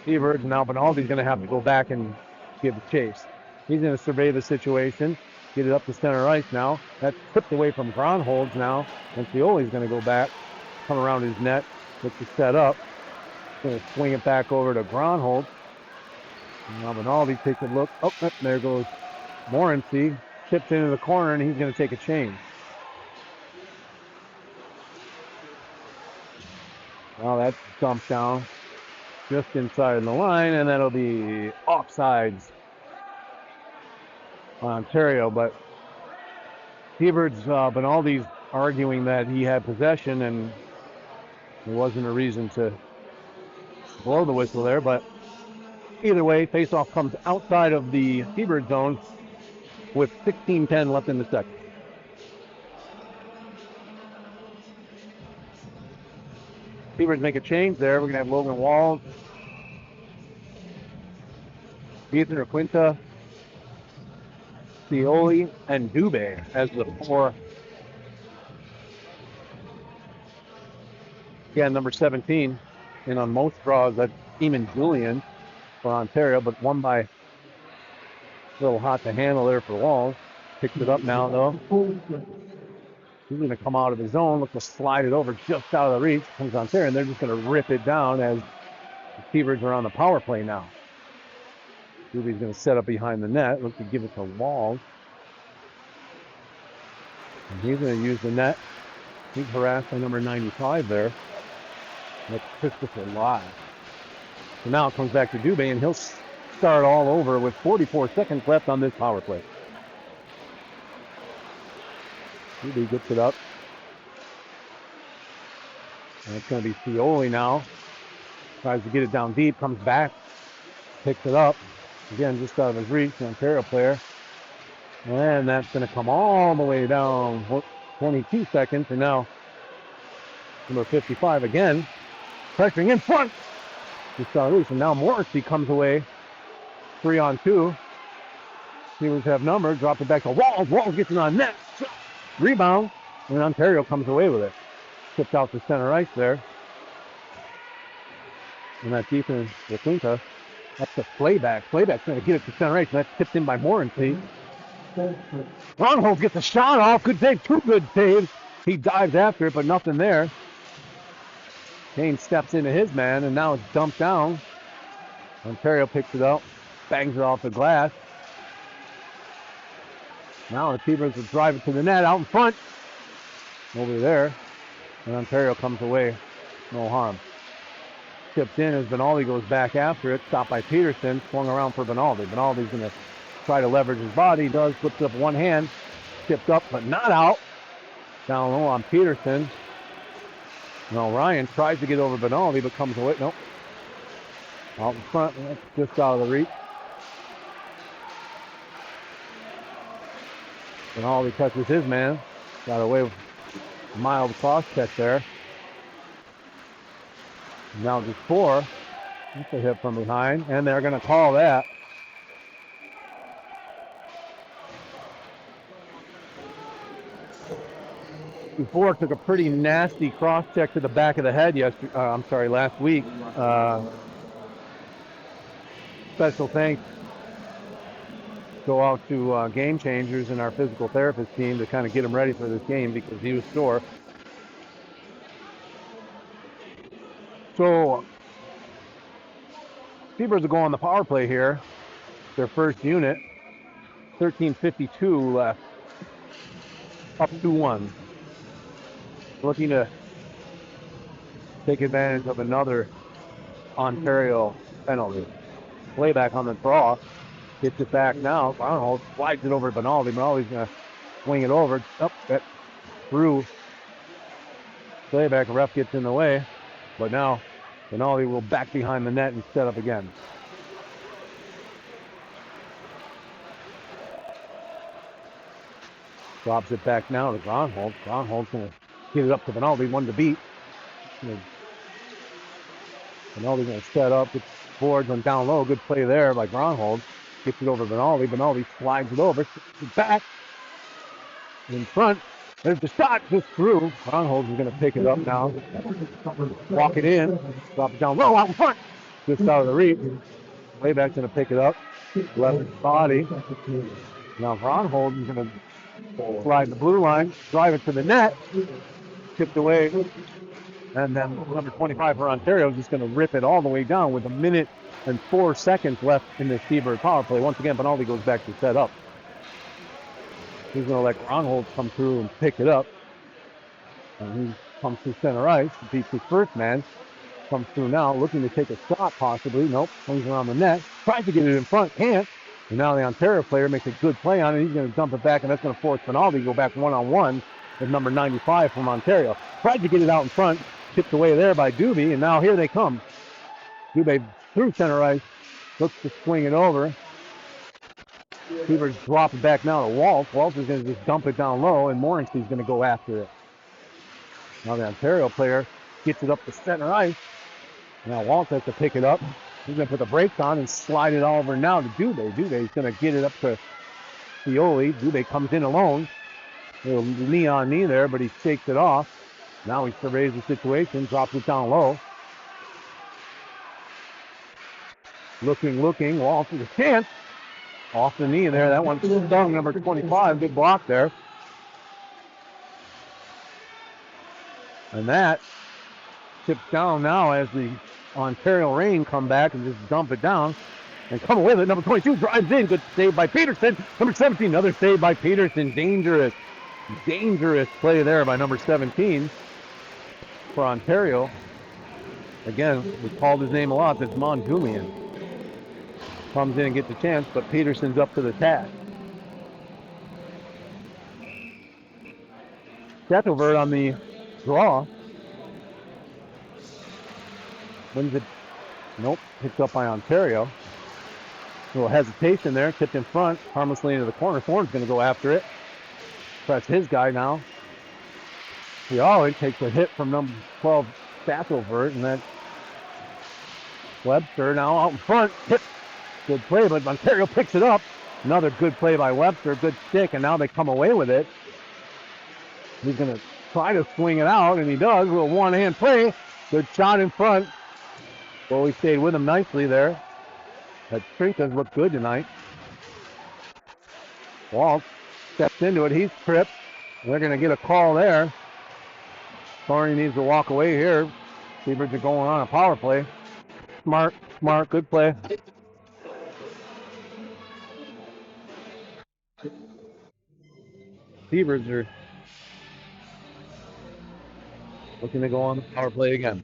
Seabird's now Benaldi's going to have to go back and give the chase. He's going to survey the situation, get it up to center ice now. That's tipped away from Gronholz now. And Pioli's going to go back, come around his net, look to set up. Going to swing it back over to Gronholz. Now Benaldi takes a look. Oh, there goes Morency. Tips into the corner, and he's going to take a change. Well, that's dumped down just inside the line, and that'll be offsides on Ontario. But Seabird's Benaldi's arguing that he had possession, and there wasn't a reason to blow the whistle there. But either way, faceoff comes outside of the Seabird zone with 16:10 left in the second. Seabirds make a change there. We're going to have Logan Walls, Ethan or Quinta, Pioli, and Dubé as the 4. Again, number 17. And on most draws, that's Eamon Julian for Ontario, but won by a little hot to handle there for Walls. Picks it up now, though. He's going to come out of his zone, look to slide it over just out of the reach. Comes Ontario, and they're just going to rip it down as the Seabirds are on the power play now. Doobie's going to set up behind the net, look to give it to Walls. And he's going to use the net. He's harassed by number 95 there. That's Christopher Lye. So now it comes back to Dubé, and he'll start all over with 44 seconds left on this power play. Dubé gets it up. And it's going to be Pioli now. Tries to get it down deep, comes back, picks it up. Again, just out of his reach, the Ontario player. And that's going to come all the way down 22 seconds. And now number 55 again, pressuring in front. Just out of reach. And now Morrissey comes away 3-on-2. Steelers have number, drop it back to Walls. Walls gets it on net. Rebound, and Ontario comes away with it. Tipped out to center ice there. And that defense, the Quinta, that's the playback. Playback's going to get it to center ice, and that's tipped in by Morency. Ronholz gets a shot off. Good save, 2 good saves. He dives after it, but nothing there. Kane steps into his man, and now it's dumped down. Ontario picks it up, bangs it off the glass. Now the T-Birds will drive it to the net out in front. Over there. And Ontario comes away. No harm. Tipped in as Benaldi goes back after it. Stopped by Peterson. Swung around for Benaldi. Benaldi's going to try to leverage his body. He does. Flips up one hand. Tipped up, but not out. Down low on Peterson. Now Ryan tries to get over Benaldi, but comes away. Nope. Out in front. That's just out of the reach. Benaldi touches his man. Got away with a mild cross check there. Now just 4. That's a hit from behind, and they're going to call that. Before took a pretty nasty cross check to the back of the head last week. Special thanks go out to Game Changers and our physical therapist team to kind of get him ready for this game because he was sore. So, Seabirds will go on the power play here. Their first unit. 13:52 left. Up 2-1. Looking to take advantage of another Ontario penalty. Playback on the draw. Gets it back now. Brownhold slides it over to Benaldi. Benaldi's going to swing it over. Up that through. Playback. Ref gets in the way. But now Benaldi will back behind the net and set up again. Drops it back now to Gronhold. Gronhold's going to get it up to Benaldi. One to beat. Benaldi's going to set up. It's boards and down low. Good play there by Gronhold. Gets it over Benaldi. Benaldi slides it over. It's back. In front. There's the shot just through. Gronhold is going to pick it up now. Walk it in. Drop it down low out in front. Just out of the reach. Playback's going to pick it up. Left body. Now Gronhold is going to slide the blue line. Drive it to the net. Tipped away. And then number 25 for Ontario is just going to rip it all the way down with 1 minute and 4 seconds left in this Seabird power play. Once again, Benaldi goes back to set up. He's going to let Gronhold come through and pick it up. And he comes to center ice, beats his first man. Comes through now, looking to take a shot possibly. Nope, swings around the net. Tries to get it in front, can't. And now the Ontario player makes a good play on it. He's going to dump it back, and that's going to force Benaldi to go back one-on-one with number 95 from Ontario. Tried to get it out in front. Tipped away there by Doobie, and now here they come. Doobie through center ice. Looks to swing it over. Seabirds drop it back now to Waltz. Waltz is going to just dump it down low, and Morency's going to go after it. Now the Ontario player gets it up to center ice. Now Waltz has to pick it up. He's going to put the brakes on and slide it all over now to Dubé. Dubé's going to get it up to Pioli. Dubé comes in alone. A little knee on knee there, but he shakes it off. Now he surveys the situation, drops it down low. Looking. Waltz with a chance. Off the knee there. That one stung number 25. Good block there. And that tips down now as the Ontario Reign come back and just dump it down and come away with it. Number 22 drives in. Good save by Peterson. Number 17, another save by Peterson. Dangerous play there by number 17 for Ontario. Again, we called his name a lot. That's Monjumian. Comes in and gets a chance, but Peterson's up to the task. Sept on the draw. Wins it. Nope. Picked up by Ontario. A little hesitation there. Tipped in front. Harmlessly into the corner. Thorne's going to go after it. Press his guy now. Pioli takes a hit from number 12, Stackelvert, and then Webster now out in front. Hit. Good play, but Ontario picks it up. Another good play by Webster. Good stick, and now they come away with it. He's going to try to swing it out, and he does with a one-hand play. Good shot in front. Well, we stayed with him nicely there. That strength has looked good tonight. Waltz steps into it. He's tripped. They're going to get a call there. Thorny needs to walk away here. Seabirds are going on a power play. Smart, good play. Beavers are looking to go on the power play again.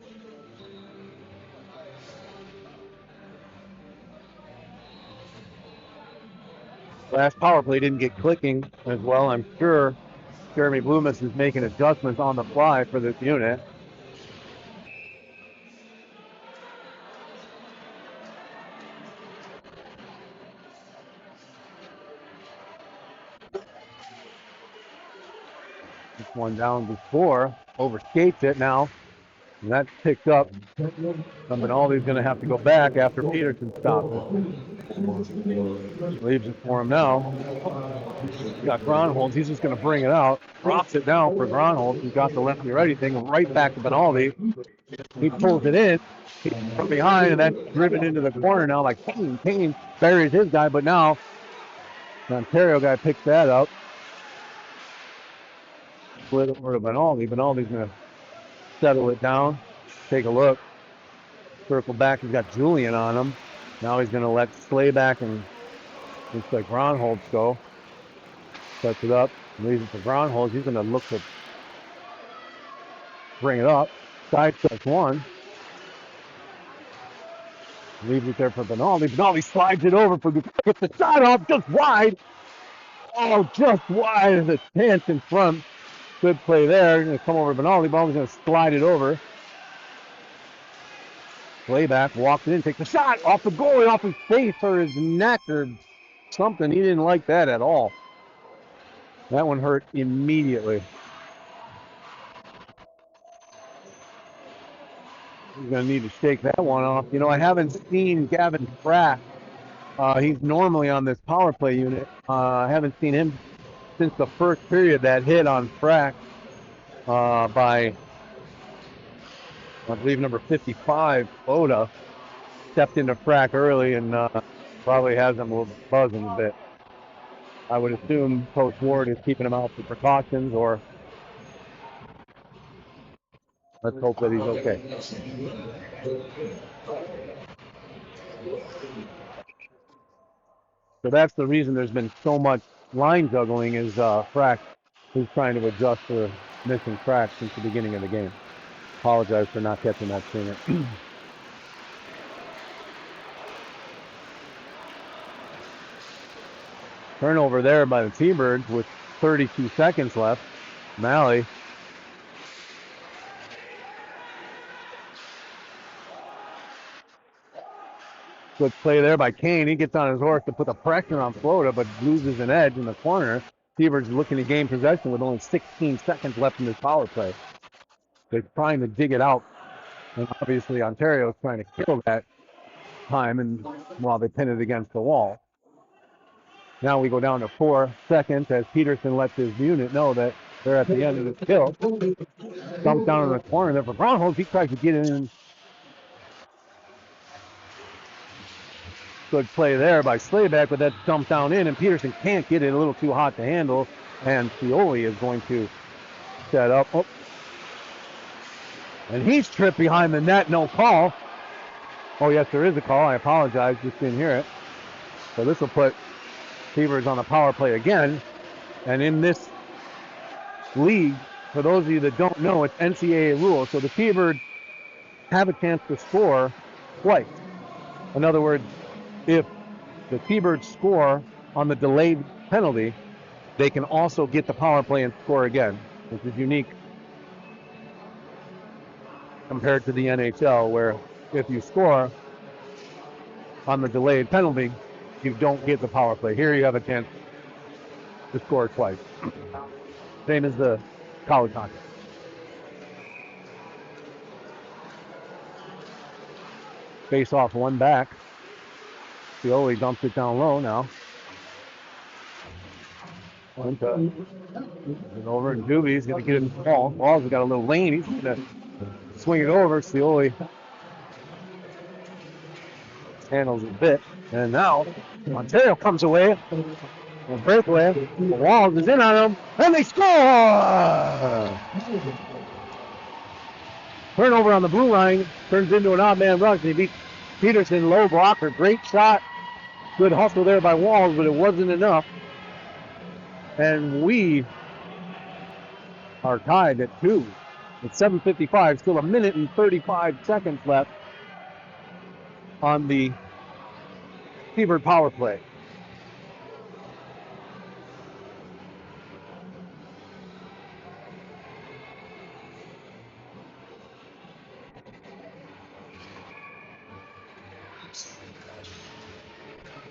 Last power play didn't get clicking as well. I'm sure Jeremy Blumis is making adjustments on the fly for this unit. This one down before, overskates it now, and that's picked up. Aldi's going to have to go back after Peterson stops it. Leaves it for him now. Got Gronholz. He's just going to bring it out. Drops it down for Gronholz. He's got the lefty-righty thing right back to Benaldi. He pulls it in from behind, and that's driven into the corner now like Kane. Kane buries his guy, but now the Ontario guy picks that up. Split it over to Benaldi. Benaldi's going to settle it down. Take a look. Circle back. He's got Julian on him. Now he's going to let Slayback and looks like Gronholz go. Sets it up. Leaves it for Gronholz. He's going to look to bring it up. Side steps one. Leaves it there for Benaldi. Benaldi slides it over for gets the shot off just wide. Oh, just wide. The chance in front. Good play there. Going to come over to Benaldi. Benaldi's going to slide it over. Playback, walks it in, takes the shot off the goalie, off his face or his neck or something. He didn't like that at all. That one hurt immediately. He's going to need to shake that one off. You know, I haven't seen Gavin Frack. He's normally on this power play unit. I haven't seen him since the first period. That hit on Frack by, I believe, number 55, Oda, stepped into Frack early and probably has him a little buzzing a bit. I would assume Coach Ward is keeping him out for precautions, or let's hope that he's okay. So that's the reason there's been so much line juggling is Frack is trying to adjust for missing Frack since the beginning of the game. Apologize for not catching that sooner. Turnover there by the T-Birds with 32 seconds left. Malley. Good play there by Kane. He gets on his horse to put the pressure on Florida, but loses an edge in the corner. T-Birds looking to gain possession with only 16 seconds left in this power play. They're trying to dig it out. And obviously Ontario is trying to kill that time and while they pin it against the wall. Now we go down to 4 seconds as Peterson lets his unit know that they're at the end of the kill. Dumps down in the corner there for Gronholz. He tries to get in. Good play there by Slayback, but that's dumped down in, and Peterson can't get it, a little too hot to handle, and Pioli is going to set up. Oh. And he's tripped behind the net, no call. Oh, yes, there is a call. I apologize, just didn't hear it. So this will put Beavers on the power play again. And in this league, for those of you that don't know, it's NCAA rules. So the Beavers have a chance to score twice. In other words, if the T-Birds score on the delayed penalty, they can also get the power play and score again, which is unique compared to the NHL, where if you score on the delayed penalty, you don't get the power play. Here you have a chance to score twice. Same as the college hockey. Face off one back. Pioli dumps it down low now. Over, and Doobie's going to get it in the ball. Ball's got a little lane. He's going to swing it over. Pioli handles it a bit. And now Ontario comes away. And breakaway. Walls is in on him. And they score! Turnover on the blue line. Turns into an odd man rush. He beats Peterson, low blocker. Great shot. Good hustle there by Walls, but it wasn't enough. And we are tied at 2. It's 7:55, still a minute and 35 seconds left on the T-Bird power play.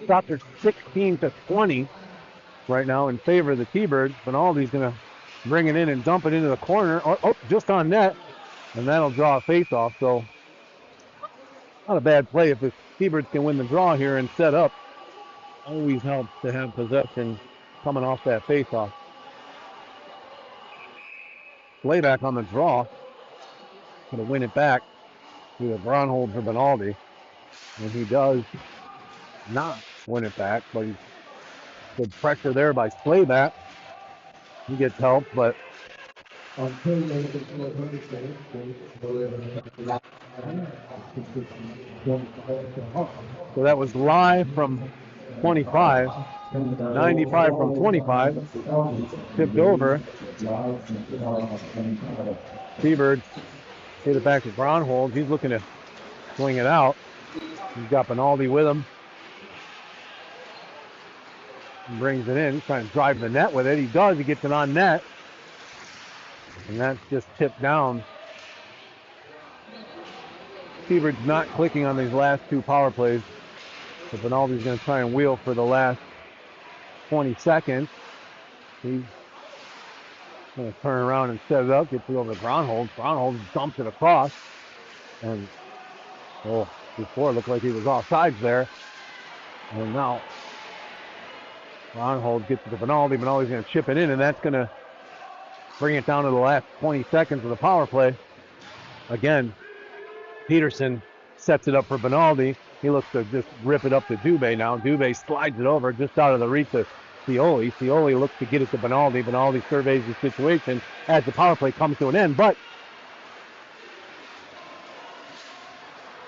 Shots are 16-20 right now in favor of the T-Birds. Benaldi's going to bring it in and dump it into the corner. Oh, just on net. And that'll draw a face-off. So not a bad play if the T-Birds can win the draw here and set up. Always helps to have possession coming off that face-off. Playback on the draw. Going to win it back to the ground hold for Benaldi. And he does not win it back, but he's good pressure there by Slayback. He gets help, but so that was live from 25, 95 from 25, tipped over. T-Birds hit it back to Brownhold. He's looking to swing it out. He's got Benaldi with him. He brings it in, trying to drive the net with it. He does, he gets it on net. And that's just tipped down. T-Birds not clicking on these last two power plays. So Benaldi's going to try and wheel for the last 20 seconds. He's going to turn around and set it up, gets it over to Brownhold. Brownhold dumps it across. And, before it looked like he was offsides there. And now Brownhold gets it to Benaldi. Benaldi's going to chip it in, and that's going to bring it down to the last 20 seconds of the power play. Again, Peterson sets it up for Benaldi. He looks to just rip it up to Dubé now. Dubé slides it over just out of the reach of Scioli. Scioli looks to get it to Benaldi. Benaldi surveys the situation as the power play comes to an end, but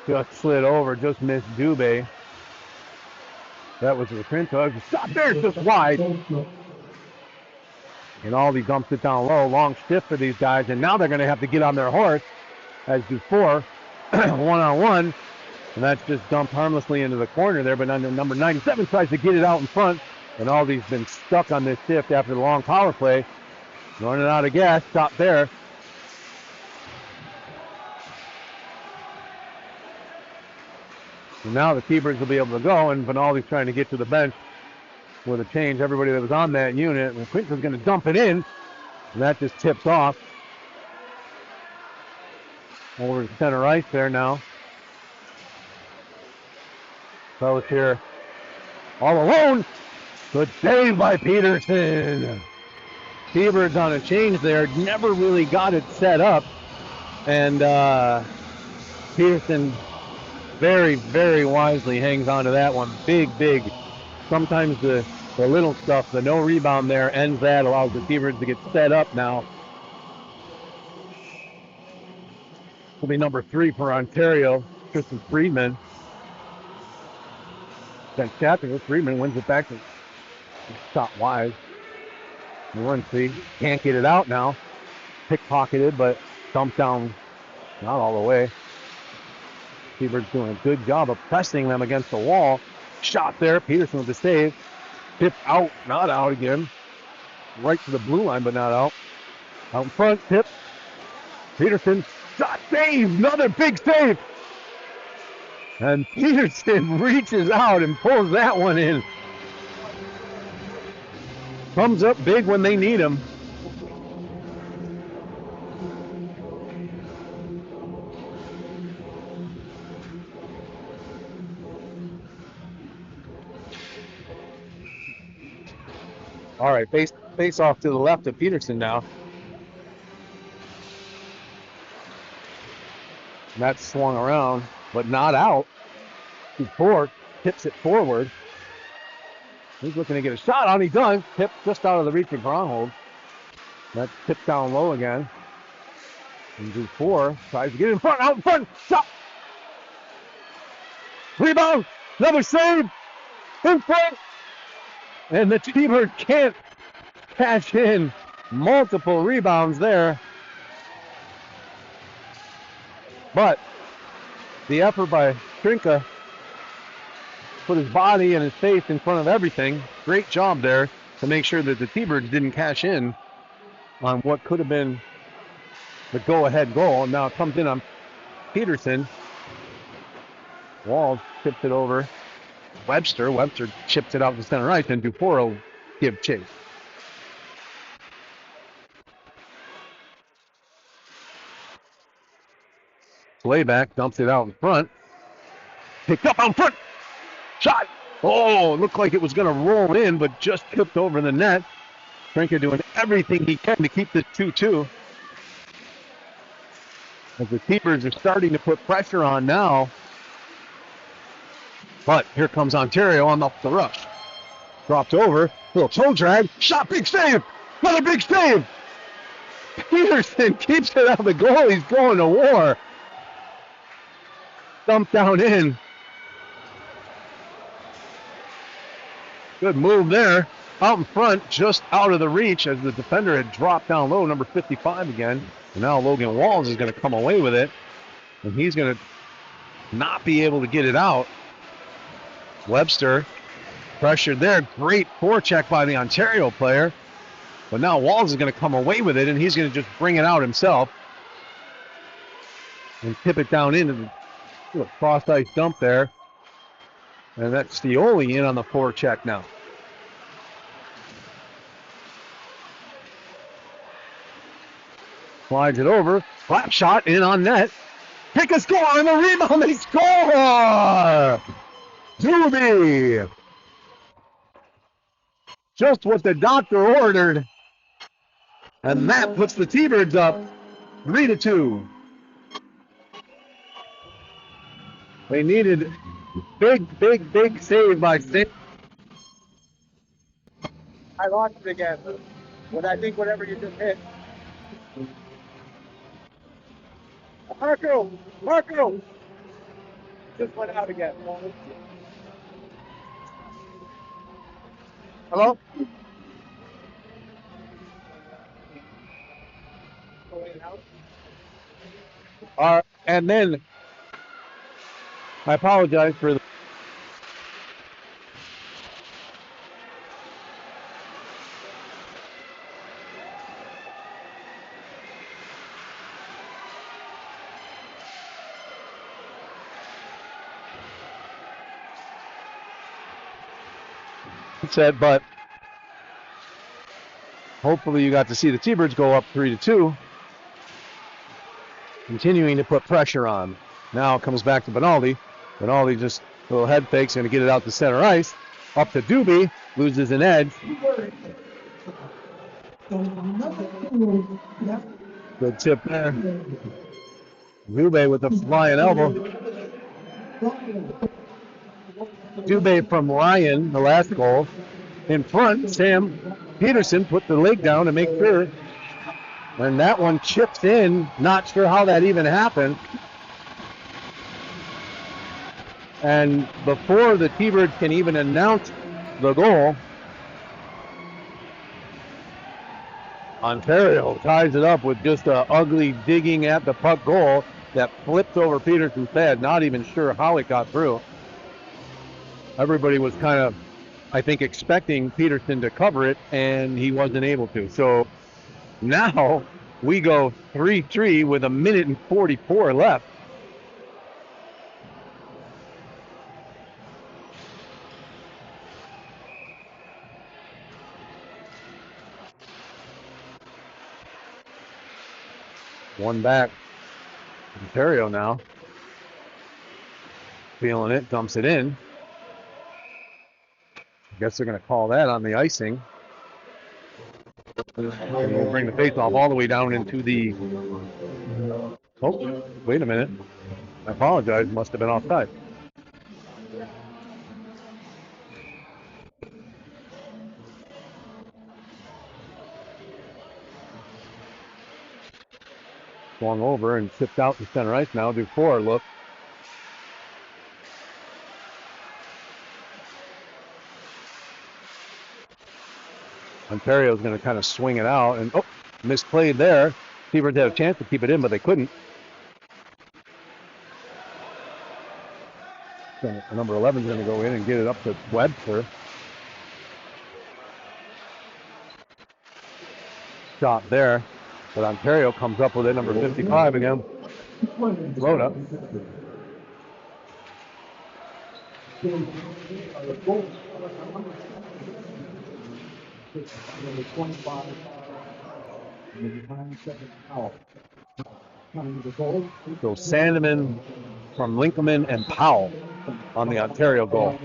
just slid over, just missed Dubé. That was the Trinto. Stop there, it's just wide. And Aldi dumps it down low. Long shift for these guys, and now they're going to have to get on their horse as before, one-on-one. And that's just dumped harmlessly into the corner there, but number 97 tries to get it out in front. And Aldi's been stuck on this shift after the long power play. Running out of gas, stop there. And now the T-Birds will be able to go, and Benaldi's trying to get to the bench with a change. Everybody that was on that unit, and Quinton's going to dump it in, and that just tips off. Over to center ice there now. Fellas here all alone. Good save by Peterson. T-Birds on a change there, never really got it set up, and Peterson very, very wisely hangs on to that one. Big. Sometimes the little stuff, the no rebound there ends that, allows the T-Birds to get set up now. Will be number 3 for Ontario, Tristan Friedman. Then Chapter, Friedman wins it back to shot wide. One see, can't get it out now. Pickpocketed, but dumped down, not all the way. T-Birds doing a good job of pressing them against the wall. Shot there, Peterson with the save. Tip out, not out again. Right to the blue line, but not out. Out in front, tip. Peterson, shot, save, another big save. And Peterson reaches out and pulls that one in. Comes up big when they need him. All right, face off to the left of Peterson now. And that's swung around, but not out. Before tips it forward. He's looking to get a shot on. He does. Tip just out of the reach of Brownhold. That's tipped down low again. And before tries to get in front, out in front. Shot. Rebound. Another save. In front. And the T-Bird can't cash in Multiple rebounds there. But the effort by Trinka put his body and his face in front of everything. Great job there to make sure that the T-Birds didn't cash in on what could have been the go-ahead goal. And now it comes in on Peterson. Walls tips it over. Webster chips it out to center ice, and Dufour will give chase. Slayback dumps it out in front. Picked up on front. Shot. Oh, looked like it was going to roll in, but just tipped over the net. Trinka doing everything he can to keep this 2-2. As the T-Birds are starting to put pressure on now. But here comes Ontario on the rush. Dropped over. Little toe drag. Shot. Big save. Another big save. Peterson keeps it out of the goal. He's going to war. Dumped down in. Good move there. Out in front, just out of the reach as the defender had dropped down low, number 55 again. And now Logan Walls is going to come away with it. And he's going to not be able to get it out. Webster pressured there. Great forecheck by the Ontario player. But now Walls is going to come away with it, and he's going to just bring it out himself. And tip it down into the cross-ice dump there. And that's Stioli in on the forecheck now. Slides it over. Slap shot in on net. Pick a score on the rebound. They score! Zuby! Just what the doctor ordered. And that puts the T-Birds up 3-2. They needed big save by Sept. I lost it again. But I think whatever you just hit. Marco! Just went out again. Hello? And then I apologize for the said, but hopefully you got to see the T-Birds go up 3-2. Continuing to put pressure on. Now it comes back to Benaldi. Benaldi just a little head fakes, going to get it out to center ice. Up to Doobie, loses an edge. Good tip there. Dubé with the flying elbow. Dubé from Ryan, the last goal. In front, Sam Peterson put the leg down to make sure. And that one chips in. Not sure how that even happened. And before the T-Birds can even announce the goal, Ontario ties it up with just a ugly digging at the puck goal that flips over Peterson's head. Not even sure how it got through. Everybody was kind of, I think, expecting Peterson to cover it, and he wasn't able to. So now we go 3-3 with 1:44 left. One back. Ontario now. Feeling it, dumps it in. I guess they're going to call that on the icing. And we'll bring the faceoff all the way down into the... Oh, wait a minute. I apologize. Must have been offside. Swung over and tipped out to center ice now. Dufour look. Ontario's going to kind of swing it out, and misplayed there. T-Birds had a chance to keep it in, but they couldn't. So number 11 is going to go in and get it up to Webster. Shot there, but Ontario comes up with it, number 55 again. Rhoda. So Sandeman from Lincoln and Powell on the Ontario goal.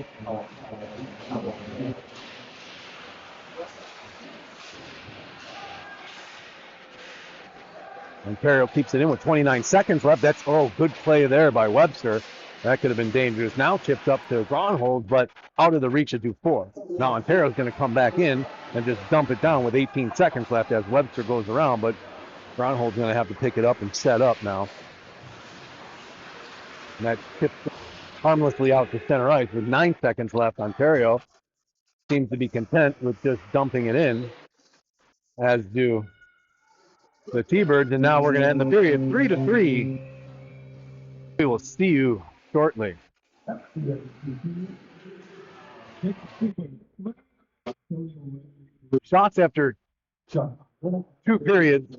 Ontario keeps it in with 29 seconds left. That's, good play there by Webster. That could have been dangerous. Now chipped up to Gronholz, but out of the reach of Dufour. Now Ontario's going to come back in and just dump it down with 18 seconds left as Webster goes around, but Gronholz's going to have to pick it up and set up now. And that tipped harmlessly out to center ice with 9 seconds left. Ontario seems to be content with just dumping it in, as do the T-Birds, and now we're going to end the period 3-3. We will see you shortly. Shots after 2 periods.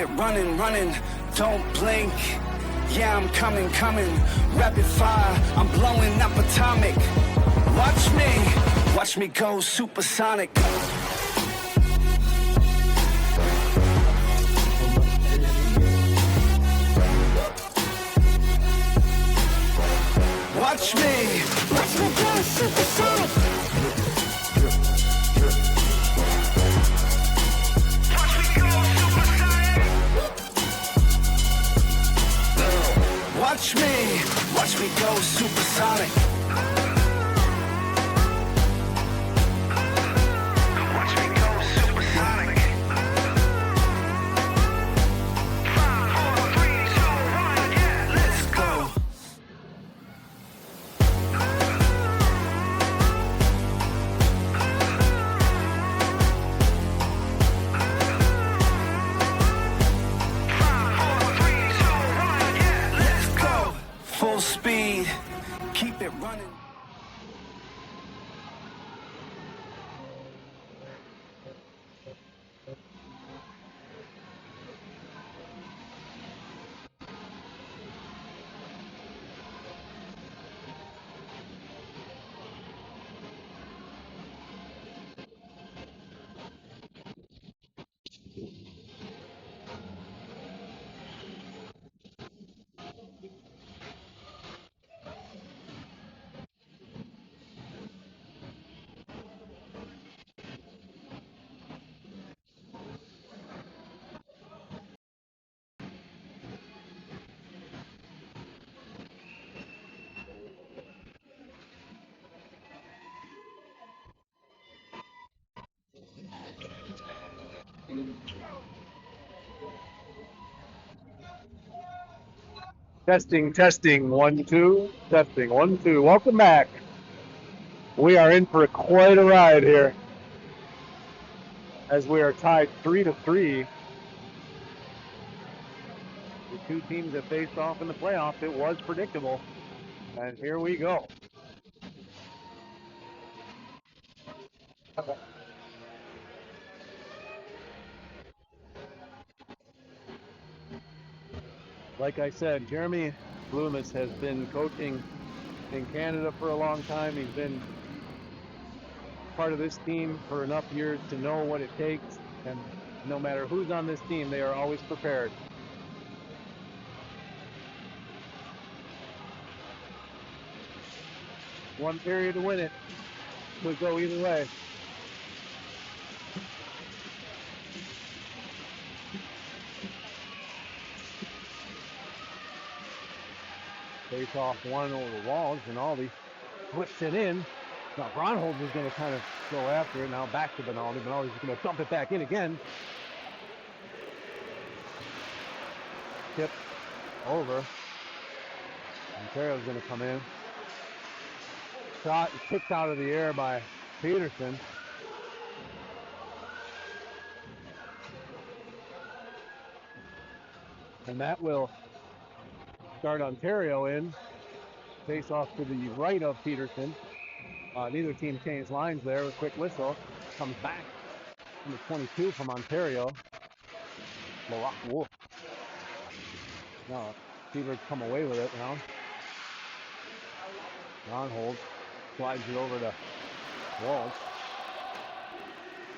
it running, running, don't blink. Yeah, I'm coming, coming, rapid fire, I'm blowing up atomic. Watch me go supersonic. Watch me go supersonic. Watch me go supersonic. Watch me go supersonic. 5, 4, 3, 2, 1, yeah, let's go. Full speed, keep it running. Testing, 1, 2, testing, 1, 2. Welcome back. We are in for quite a ride here as we are tied 3-3. The two teams that faced off in the playoffs, it was predictable. And here we go. Like I said, Jeremy Loomis has been coaching in Canada for a long time. He's been part of this team for enough years to know what it takes. And no matter who's on this team, they are always prepared. One period to win it. Could go either way. Face off one over Walls, and Aldi flips it in. Now Bronholz is going to kind of go after it. Now back to Benaldi. Benaldi's going to dump it back in again. Tip over. Ontario's going to come in. Shot kicked out of the air by Peterson. And that will start Ontario in. Face off to the right of Peterson. Neither team changed lines there. A quick whistle. Comes back. Number 22 from Ontario. Larock Wolf. No, Seabirds come away with it now. Bronholz slides it over to Walsh.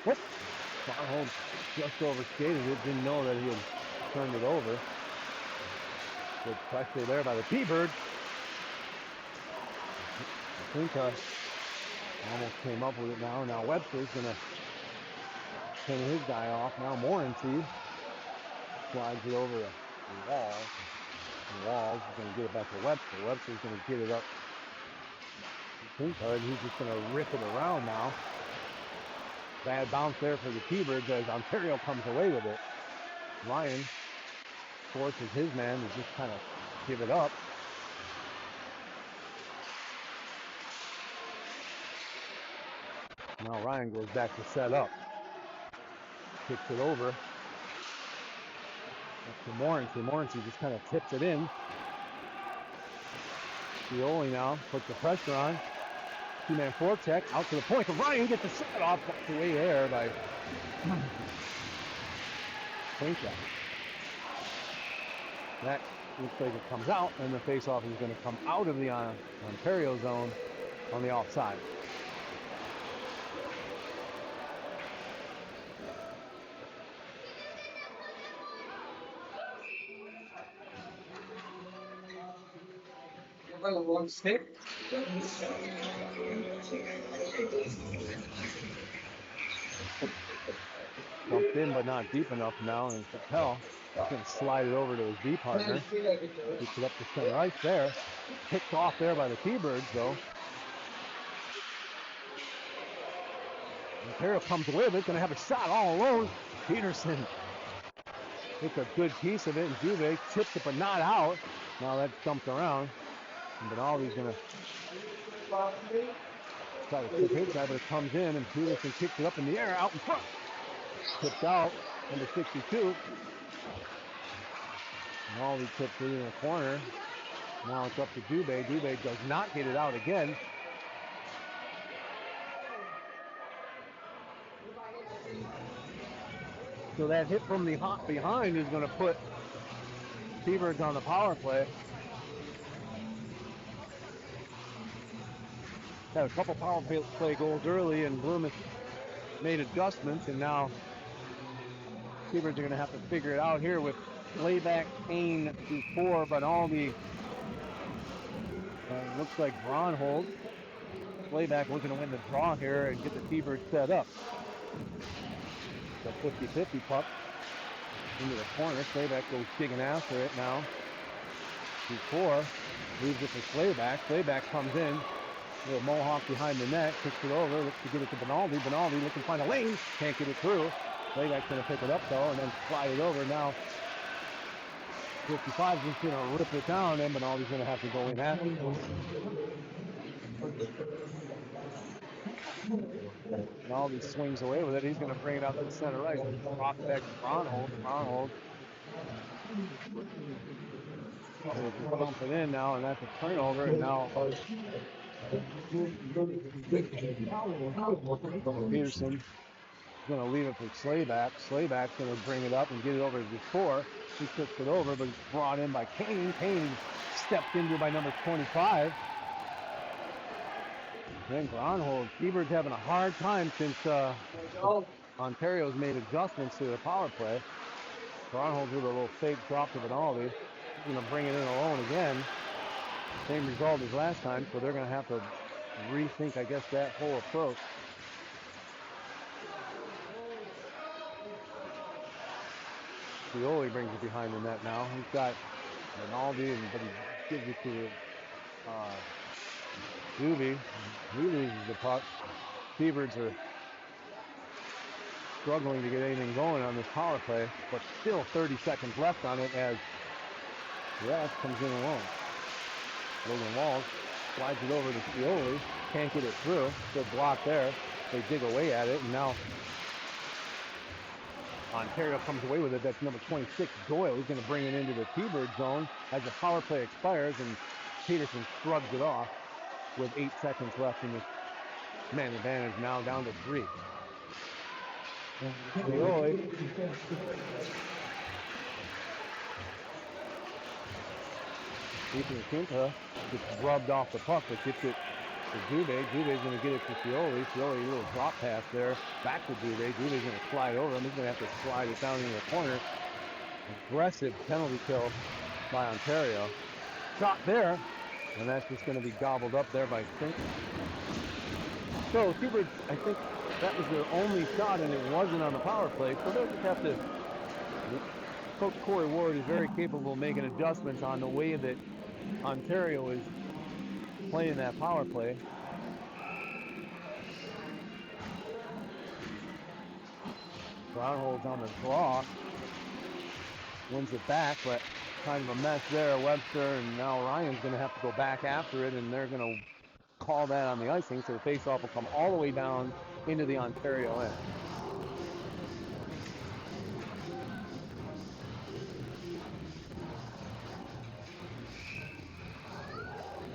Whoop! Bronholz just overskated it. Didn't know that he had turned it over. Good pressure there by the T-Birds. I think almost came up with it now. Now Webster's going to pin his guy off. Now Morency slides it over to Walls. And Walls is going to get it back to Webster. Webster's going to get it up. He's just going to rip it around now. Bad bounce there for the T-Birds as Ontario comes away with it. Ryan forces his man to just kind of give it up. Now Ryan goes back to set up. Kicks it over. That's to Morency. Morency just kind of tips it in. Pioli now puts the pressure on. Two-man forecheck out to the point. And Ryan gets the shot off. That's away there by Quinta. That looks like it comes out, and the face-off is going to come out of the Ontario zone on the offside. A long stick. Jumped in, but not deep enough now, and Capel is going to slide it over to his D partner. Gets it up to center ice there. Picked off there by the T-Birds, though. Ontario comes away with it, going to have a shot all alone. Peterson takes a good piece of it, and Dubé tips it, but not out. Now that's dumped around. And Benaldi's going to try to tip his guy, but it comes in, and Peterson kicks it up in the air, out in front. Tipped out, number 62. Benaldi tips it in the corner. Now it's up to Dubé. Dubé does not get it out again. So that hit from the hop behind is going to put T-Birds on the power play. Had a couple power play goals early, and Bloom made adjustments, and now T-Birds are going to have to figure it out here with Layback, Kane before, but all the looks like Braunhold. Layback was going to win the draw here and get the T-Birds set up. The 50-50 puck into the corner. Slayback goes digging after it now. Before leaves it for Slayback. Slayback comes in. Little Mohawk behind the net. Kicks it over. Looks to get it to Benaldi. Benaldi looking to find a lane. Can't get it through. Slayback's going to pick it up though and then slide it over. Now 55 is just going to rip it down, and Benaldi's going to have to go in at it. Benaldi swings away with it. He's going to bring it out to the center ice. Drop back to Braunhold. Braunhold. Dump it in now, and that's a turnover. And now Peterson is going to leave it for Slayback. Slayback's going to bring it up and get it over to the score. He kicks it over, but it's brought in by Kane. Kane stepped into by number 25. Then Braunhold. T-Birds having a hard time since Ontario's made adjustments to the power play. Braunhold with a little fake drop to Benaldi. He's going to bring it in alone again. Same result as last time, so they're going to have to rethink, I guess, that whole approach. Pioli brings it behind the net now. He's got Benaldi, but he gives it to Dubé. He loses the puck. T-Birds are struggling to get anything going on this power play, but still 30 seconds left on it as Rath comes in alone. Logan Walls slides it over to Pioli. Can't get it through. Good block there. They dig away at it, and now Ontario comes away with it. That's number 26, Doyle. He's going to bring it into the T-Bird zone as the power play expires, and Peterson shrugs it off with 8 seconds left in this man advantage, now down to 3. Pioli. Ethan Quinta gets rubbed off the puck, but gets it to Dubé. Dubé's going to get it to Pioli. Pioli, a little drop pass there. Back to Dubé. Dubé's going to slide over him. He's going to have to slide it down in the corner. Aggressive penalty kill by Ontario. Shot there, and that's just going to be gobbled up there by Quinta. So T-Birds, I think that was their only shot, and it wasn't on the power play. So they'll just have to. Coach Corey Ward is very capable of making adjustments on the way that Ontario is playing that power play. Braunhold's on the draw. Wins it back, but kind of a mess there. Webster and now Ryan's going to have to go back after it, and they're going to call that on the icing, so the face-off will come all the way down into the Ontario end.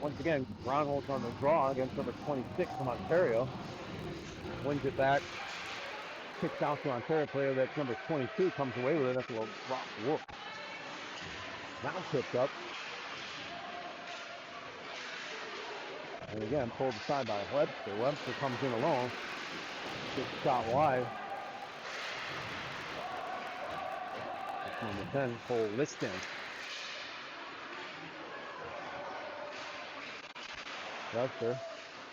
Once again, Braunhold's on the draw against number 26 from Ontario. Wins it back. Kicks out to Ontario player. That's number 22. Comes away with it. That's a little rock whoop. Now picked up. And again, pulled aside by Webster. Webster comes in alone. Gets shot wide. That's number 10, Cole Liston. Webster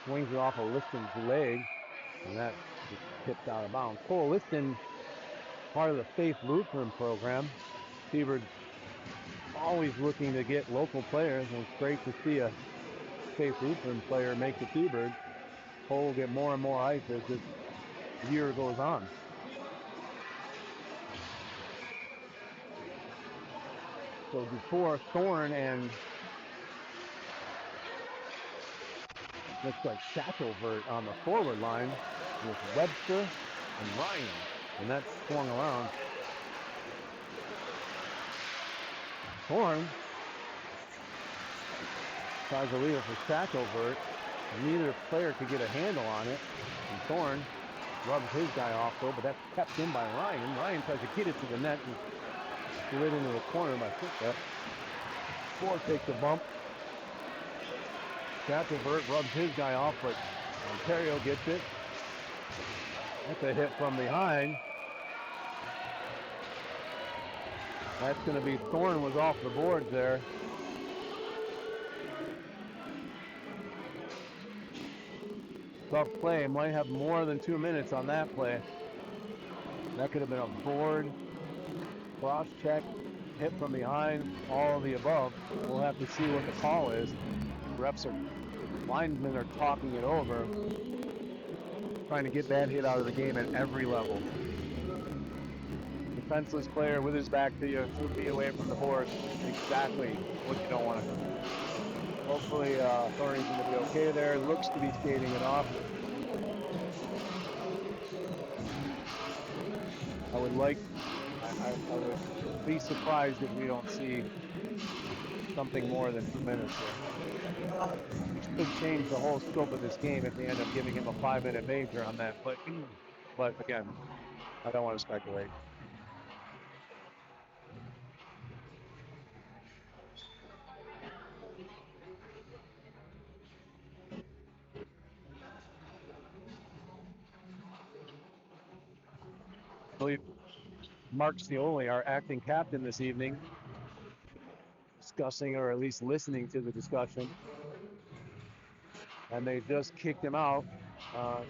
swings it off of Liston's leg, and that just tipped out of bounds. Cole Liston, part of the Faith Lutheran program. T-Birds always looking to get local players, and it's great to see a Faith Lutheran player make the T-Birds. Cole will get more and more ice as this year goes on. So before Thorne and looks like Shackelvert on the forward line with Webster and Ryan, and that's swung around. Thorne tries to leave it for Shackelvert. Neither player could get a handle on it. And Thorne rubs his guy off though, but that's kept in by Ryan. Ryan tries to get it to the net and slid into the corner by Sept. Ford takes a bump. Shackelvert rubs his guy off, but Ontario gets it. That's a hit from behind. That's going to be Thorne was off the boards there. Tough play. Might have more than 2 minutes on that play. That could have been a board, cross check, hit from behind, all of the above. We'll have to see what the call is. Linesmen are talking it over, trying to get that hit out of the game at every level. Defenseless player with his back to you, 2 feet away from the board. Exactly what you don't want to do. Hopefully, Thorne's going to be okay there. Looks to be skating it off. I would be surprised if we don't see something more than 2 minutes here. Which could change the whole scope of this game if they end up giving him a 5-minute major on that. But again, I don't want to speculate. I believe Mark Scioli, our acting captain this evening, discussing or at least listening to the discussion. And they just kicked him out.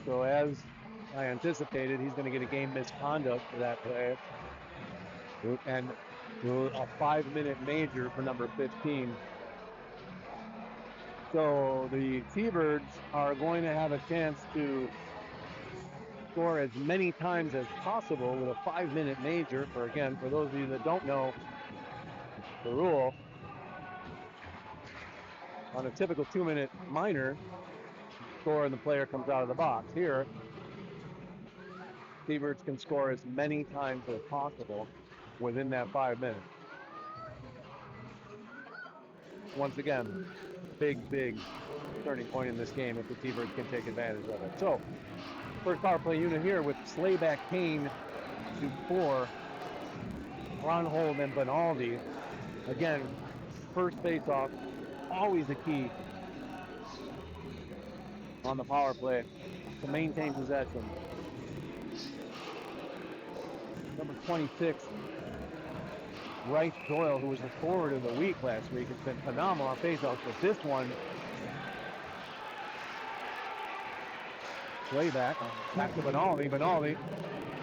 So as I anticipated, he's going to get a game misconduct for that play. And a 5-minute major for number 15. So the T-Birds are going to have a chance to score as many times as possible with a 5-minute major. For those of you that don't know the rule, on a typical 2-minute minor, score and the player comes out of the box. Here, T-Birds can score as many times as possible within that 5 minutes. Once again, big turning point in this game if the T-Birds can take advantage of it. So, first power play unit here with Slayback, Kane, Dufour, Ronhold, and Benaldi. Again, first face-off, always the key on the power play to maintain possession. Number 26, Bryce Doyle, who was the forward of the week last week, has been phenomenal on face-offs, but this one, Slayback, back to Benaldi. Benaldi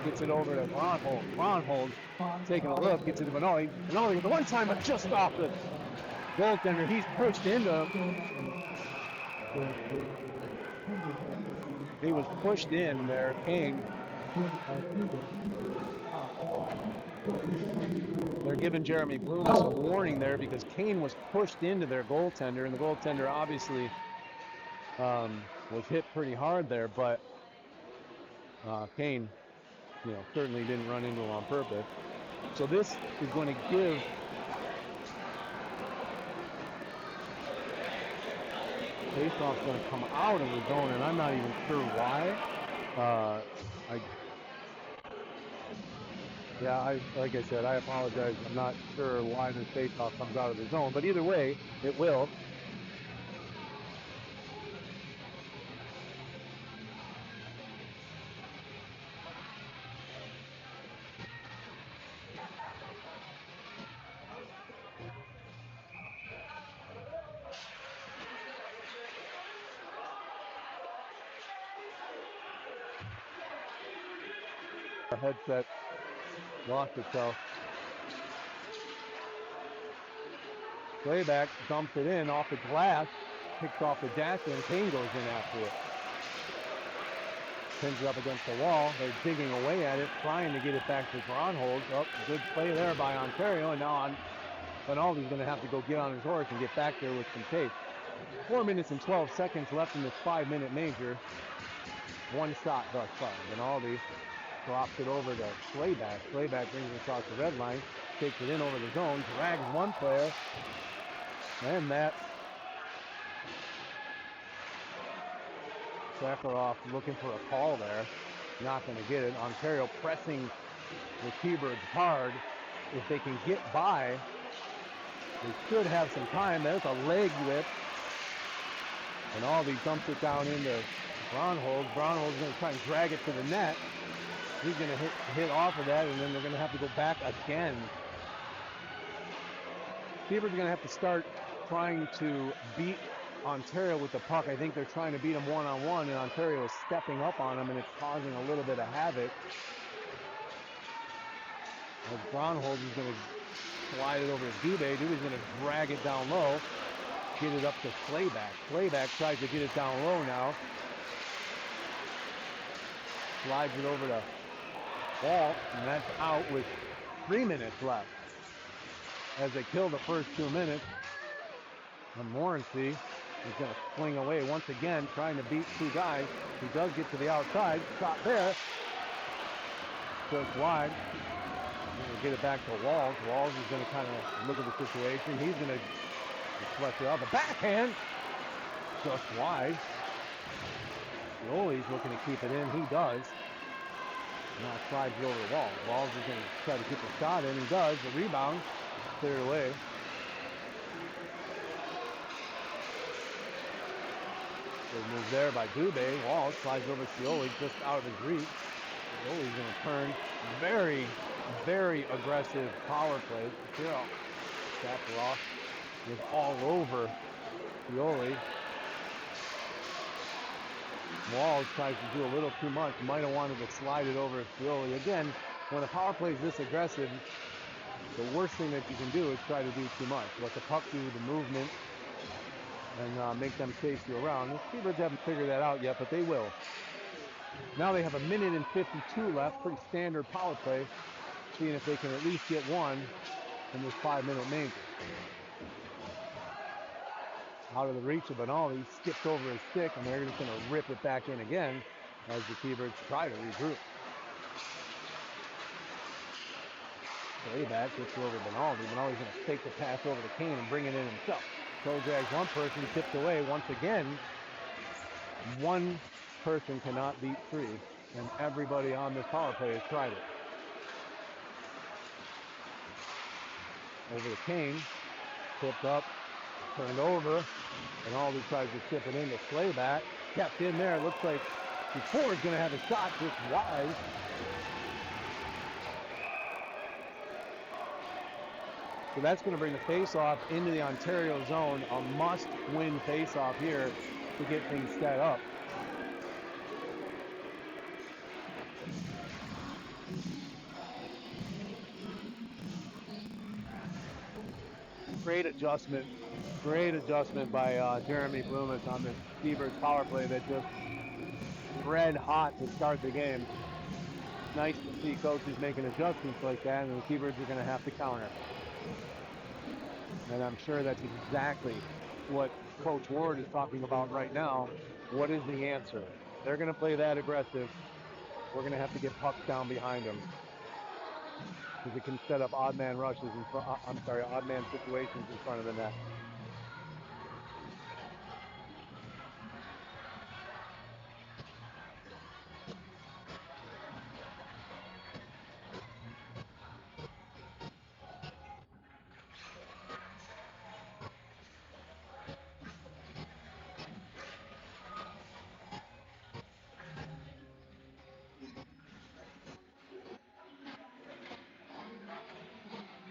gets it over to Ronhold. Ronhold taking a look, gets it to Benaldi. Benaldi with the one-time, but just off the goaltender. He's pushed into him. He was pushed in there. Kane. They're giving Jeremy Bloom a warning there because Kane was pushed into their goaltender, and the goaltender obviously was hit pretty hard there, but Kane, certainly didn't run into him on purpose. So this is going to give faceoff's going to come out of the zone, and I'm not even sure why. Yeah, like I said, I apologize. I'm not sure why this faceoff comes out of the zone, but either way, it will. The headset lost itself. Playback dumps it in off the glass, picks off the jacket, and Kane goes in after it. Pins it up against the wall. They're digging away at it, trying to get it back to Gronholz. Oh, good play there by Ontario, and now Rinaldi's going to have to go get on his horse and get back there with some pace. 4 minutes and 12 seconds left in this 5-minute major. One shot thus far. Rinaldi drops it over to Slayback. Slayback brings it across the red line, takes it in over the zone, drags one player, and that Sakharov looking for a call there. Not going to get it. Ontario pressing the T-Birds hard. If they can get by, they should have some time. There's a leg whip. And Aldi dumps it down into Gronholz. Gronholz is going to try and drag it to the net. He's going to hit off of that, and then they're going to have to go back again. T-Birds are going to have to start trying to beat Ontario with the puck. I think they're trying to beat him one-on-one, and Ontario is stepping up on him, and it's causing a little bit of havoc. As Gronholz is going to slide it over to Dubé. Dubé's going to drag it down low, get it up to Slayback. Slayback tries to get it down low now. Slides it over to Walt, and that's out with 3 minutes left. As they kill the first 2 minutes, and Morency is going to swing away once again, trying to beat two guys. He does get to the outside. Shot there. Just wide. Going to get it back to Walls. Walls is going to kind of look at the situation. He's going to flush it out. The backhand. Just wide. Goalie's looking to keep it in. He does. Now slides it over the wall. Walls is going to try to get the shot in. He does. The rebound. Cleared away. Good move there by Dubé. Walls slides over Scioli just out of his reach. Scioli's going to turn. Very, very aggressive power play. Sakharov is all over Scioli. Walls tries to do a little too much. Might have wanted to slide it over Scioli. Again, when a power play is this aggressive, the worst thing that you can do is try to do too much. Let the puck do the movement and make them chase you around. The T-Birds haven't figured that out yet, but they will. Now they have 1:52 left. Pretty standard power play. Seeing if they can at least get one in this 5-minute major. Out of the reach of Benali, skips over his stick, and they're just going to rip it back in again as the T-Birds try to regroup. Playback gets over Benaldi. Benaldi's going to take the pass over to Kane and bring it in himself. So drags one person, tipped away once again. One person cannot beat three, and everybody on this power play has tried it. Over to Kane, tipped up, turned over, and Aldi tries to tip it into Slayback. Kept in there. It looks like before he's going to have a shot just wide. So that's going to bring the face-off into the Ontario zone. A must-win face-off here to get things set up. Great adjustment by Jeremy Blumis on this T-Birds power play that just red hot to start the game. Nice to see coaches making adjustments like that, and the T-Birds are going to have to counter. And I'm sure that's exactly what Coach Ward is talking about right now. What is the answer? They're going to play that aggressive. We're going to have to get pucks down behind them, because it can set up odd man rushes odd man situations in front of the net.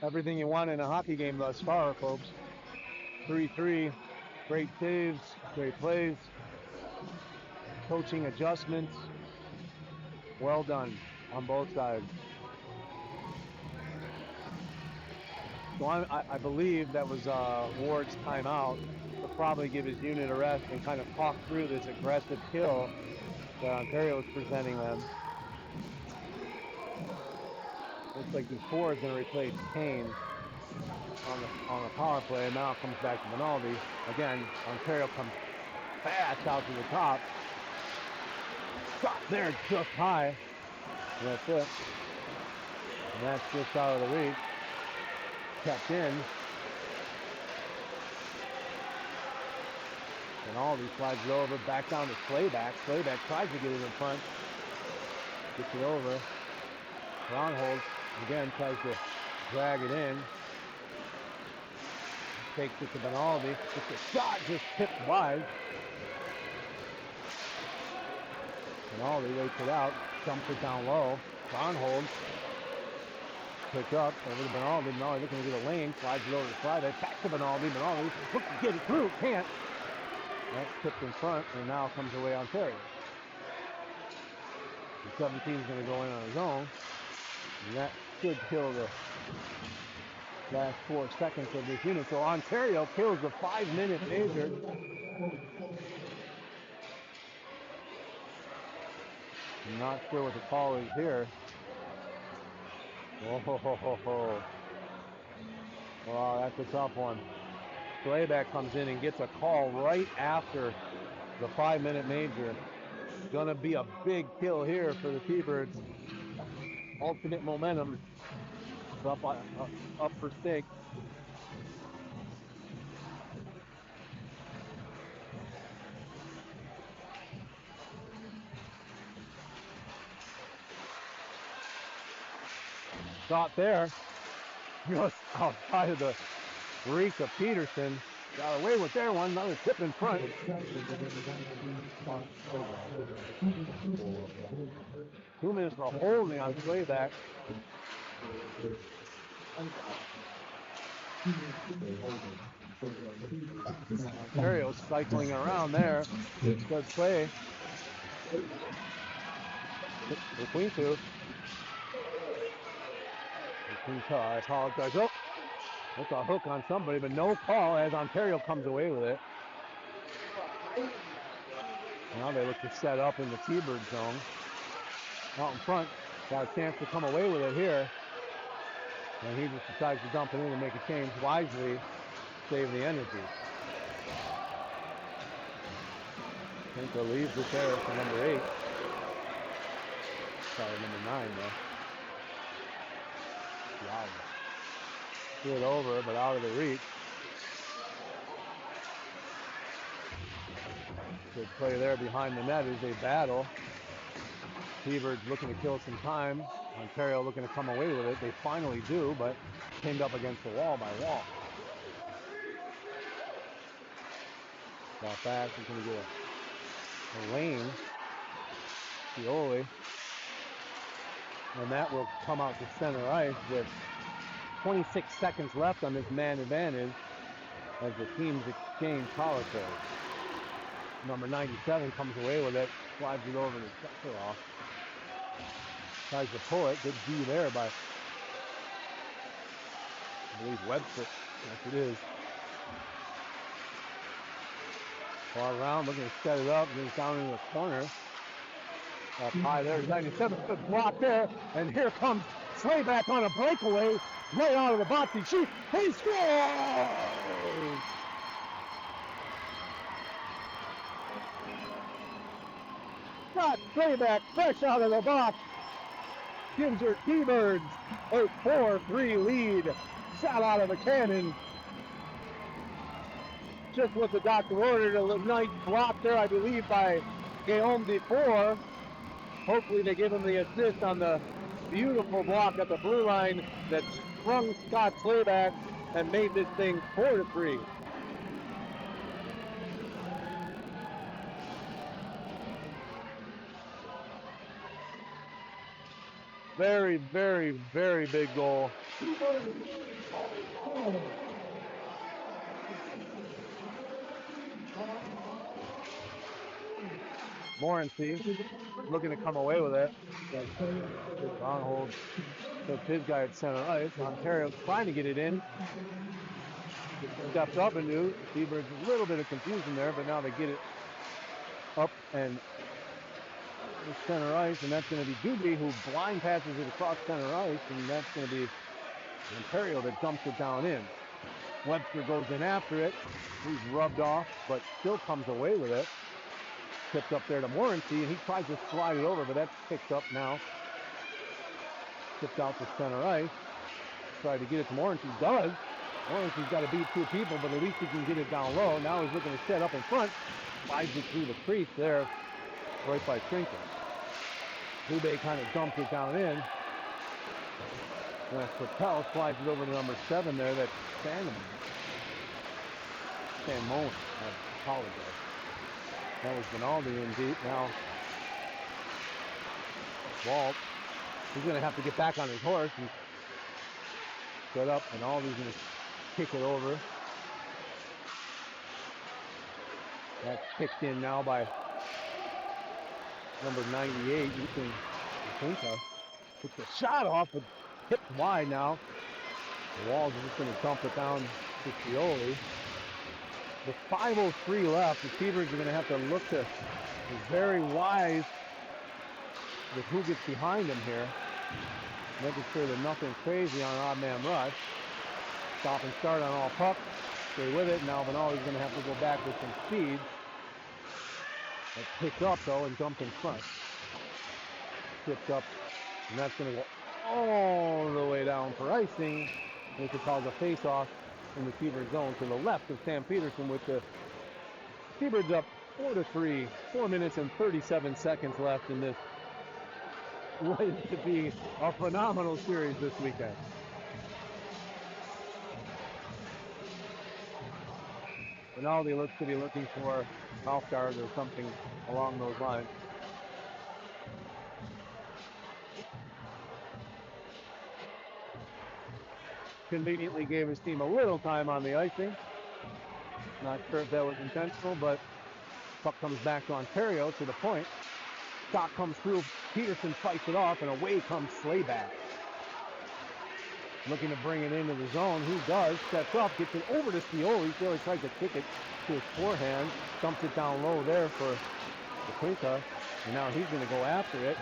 Everything you want in a hockey game thus far, folks. 3-3, great saves, great plays, coaching adjustments. Well done on both sides. So I believe that was Ward's timeout to probably give his unit a rest and kind of talk through this aggressive kill that Ontario is presenting them. Looks like D4 is going to replace Kane on the power play, and now it comes back to Minaldi. Again, Ontario comes fast out to the top. Shot there just high. And that's it. And that's just out of the reach. Kept in. Minaldi slides it over, back down to Slayback. Slayback tries to get it in front. Gets it over. Ronhold again tries to drag it in. Takes it to Minaldi. It's a shot just tipped wide. Minaldi waits it out, dumps it down low. Ronhold pick up over to Minaldi. Minaldi looking to get a lane, slides it over to Friday. Back to Minaldi. Minaldi looks to get it through, can't. That's tipped in front, and now comes away Ontario. The 17 is going to go in on his own, and that should kill the last 4 seconds of this unit. So Ontario kills the 5-minute major. I'm not sure what the call is here. Oh, wow, that's a tough one. Slayback comes in and gets a call right after the 5-minute major. Gonna be a big kill here for the T-Birds. Ultimate momentum is up for stake. Shot there, just outside of the reach of Peterson. Got away with their one, another tip in front. 2 minutes for holding on Slayback. Ontario's cycling around there. Good play. Between two. I apologize. Oh, that's a hook on somebody, but no call as Ontario comes away with it. Now they look to set up in the T-Bird zone. Out in front, got a chance to come away with it here. And he just decides to dump it in and make a change wisely, save the energy. I think they'll leave this area for number 8. Sorry, number 9 though. Wow. Threw it over, but out of the reach. Good play there behind the net as they battle. T-Birds looking to kill some time. Ontario looking to come away with it. They finally do, but pinned up against the wall by Wall. Got fast. He's going to get a lane. Pioli. And that will come out to center ice with 26 seconds left on this man advantage as the teams exchange power plays. Number 97 comes away with it, slides it over to Sekharov. Tries to pull it. Good D there by, I believe, Webster. Yes, it is. Far around, looking to set it up. Goes down in the corner. Up high there. 97, good block there. And here comes Slayback on a breakaway. Right out of the box. He shoots. He scores! Got Slayback fresh out of the box. Gives your T-Birds a 4-3 lead. Shot out of the cannon. Just what the doctor ordered. A nice block there, I believe, by Guillaume D4. Hopefully they give him the assist on the beautiful block at the blue line that sprung Scott Slayback and made this thing 4-3. very, very, very big goal. Morency looking to come away with it. Long hold. Puts his guy at center ice. Ontario trying to get it in. Stepped up into. Seabirds a little bit of confusion there, but now they get it up and center ice, and that's going to be Doobie who blind passes it across center ice, and that's going to be Ontario that dumps it down in. Webster goes in after it. He's rubbed off, but still comes away with it. Tipped up there to Morency, and he tries to slide it over, but that's picked up now. Tipped out to center ice. Tried to get it to Morency. Does. Morency's got to beat two people, but at least he can get it down low. Now he's looking to set up in front. Slides it through the crease there, right by Trinket. Dubé kind of dumps it down in. And that's Patel, slides it over to number 7 there. That's Sandman. I apologize. That was Rinaldi in deep. Now, Walt, he's going to have to get back on his horse and set up. Rinaldi's going to kick it over. That's kicked in now by number 98. Ethan Pinka puts the shot off, but tipped wide now. The Walls are just going to dump it down to Scioli. With 5:03 left, the Seabirds are going to have to look to be very wise with who gets behind them here. Making sure that nothing crazy on an odd man rush. Stop and start on all pucks. Stay with it. Now Vinali's going to have to go back with some speed. That's picked up though and dumped in front. Tipped up, and that's going to go all the way down for icing. Which could cause a face-off in the Seabird zone to the left of Sam Peterson, with the Seabirds up 4-3. 4 minutes and 37 seconds left in this likely to be a phenomenal series this weekend. Rinaldi looks to be looking for mouth guard or something along those lines. Conveniently gave his team a little time on the icing. Not sure if that was intentional, but puck comes back to Ontario to the point. Shot comes through. Peterson fights it off, and away comes Slayback. Looking to bring it into the zone. He does. Steps up, gets it over to Scioli. Scioli tries to kick it to his forehand. Dumps it down low there for the Quinta. And now he's going to go after it.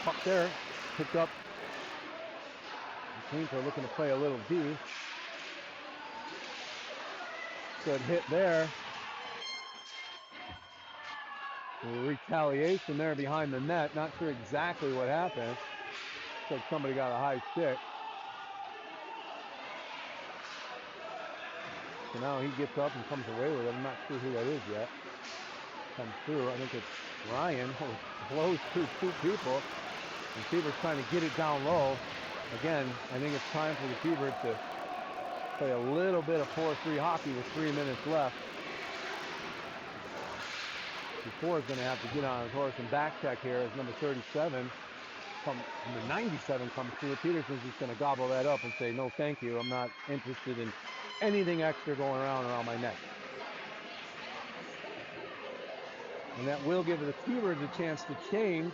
Puck there. Picked up. Quinta looking to play a little D. Good hit there. Retaliation there behind the net. Not sure exactly what happened. Looks like somebody got a high stick. So now he gets up and comes away with it. I'm not sure who that is yet. Comes through. I think it's Ryan who blows through two people. And Seabirds trying to get it down low. Again, I think it's time for the Seabirds to play a little bit of 4-3 hockey with 3 minutes left. Before is going to have to get on his horse and back check here as number 37, number 97 comes through. Peterson's just going to gobble that up and say, no, thank you. I'm not interested in anything extra going around my neck. And that will give the Seabirds a chance to change.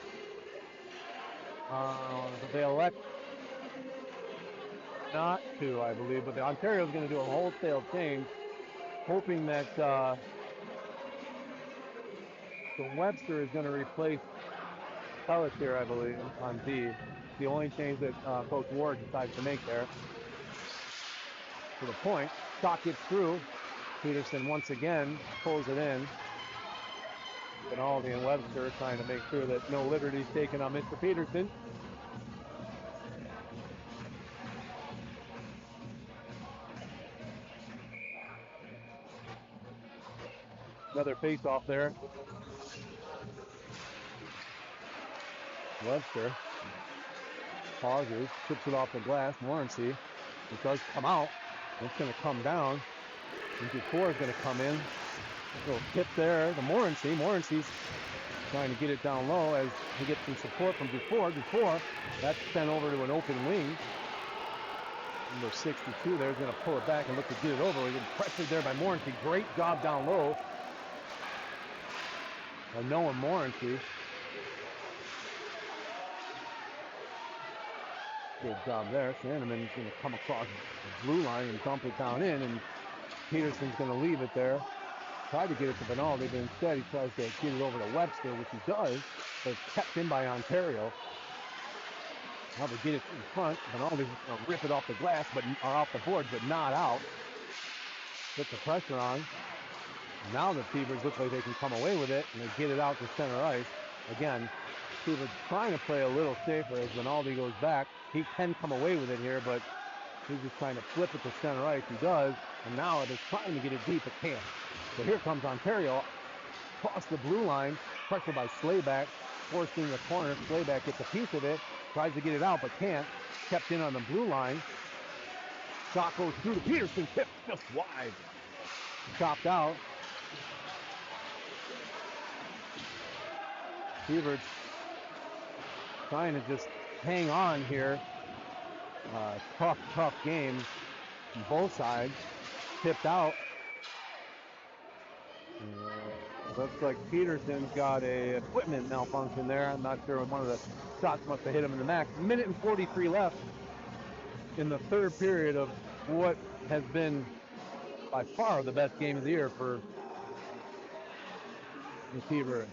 But they elect not to, I believe. But the Ontario's going to do a wholesale change, hoping that the Webster is going to replace Pelletier, I believe, on D. The only change that Coach Ward decides to make there. To the point. Shot gets through. Peterson once again pulls it in. Rinaldi and Webster trying to make sure that no liberties taken on Mr. Peterson. Another face-off there. Webster pauses, chips it off the glass. Morency, it does come out. It's going to come down. And before it's going to come in. A little tip there to Morency. Morency's trying to get it down low as he gets some support from Dufour. Dufour, that's sent over to an open wing. Number 62 there is going to pull it back and look to get it over. He's been pressured there by Morency. Great job down low by Noah Morency. Good job there. Sandeman's going to come across the blue line and dump it down in, and Peterson's going to leave it there. Tried to get it to Benaldi, but instead he tries to get it over to Webster, which he does, but it's kept in by Ontario. Now they get it in front. Benaldi's going to rip it off the glass, or off the boards, but not out. Put the pressure on. Now the T-Birds look like they can come away with it, and they get it out to center ice. Again, T-Birds trying to play a little safer as Benaldi goes back. He can come away with it here, but he's just trying to flip it to center ice. He does, and now they're trying to get it deep, but can't. So here comes Ontario across the blue line, pressure by Slayback, forcing the corner. Slayback gets a piece of it, tries to get it out, but can't. Kept in on the blue line. Shot goes through to Peterson, tipped just wide. Chopped out. T-Birds trying to just hang on here. Tough game on both sides. Tipped out. Looks like Peterson's got a equipment malfunction there. I'm not sure, one of the shots must have hit him in the neck. Minute and 43 left in the third period of what has been by far the best game of the year for the T-Birds.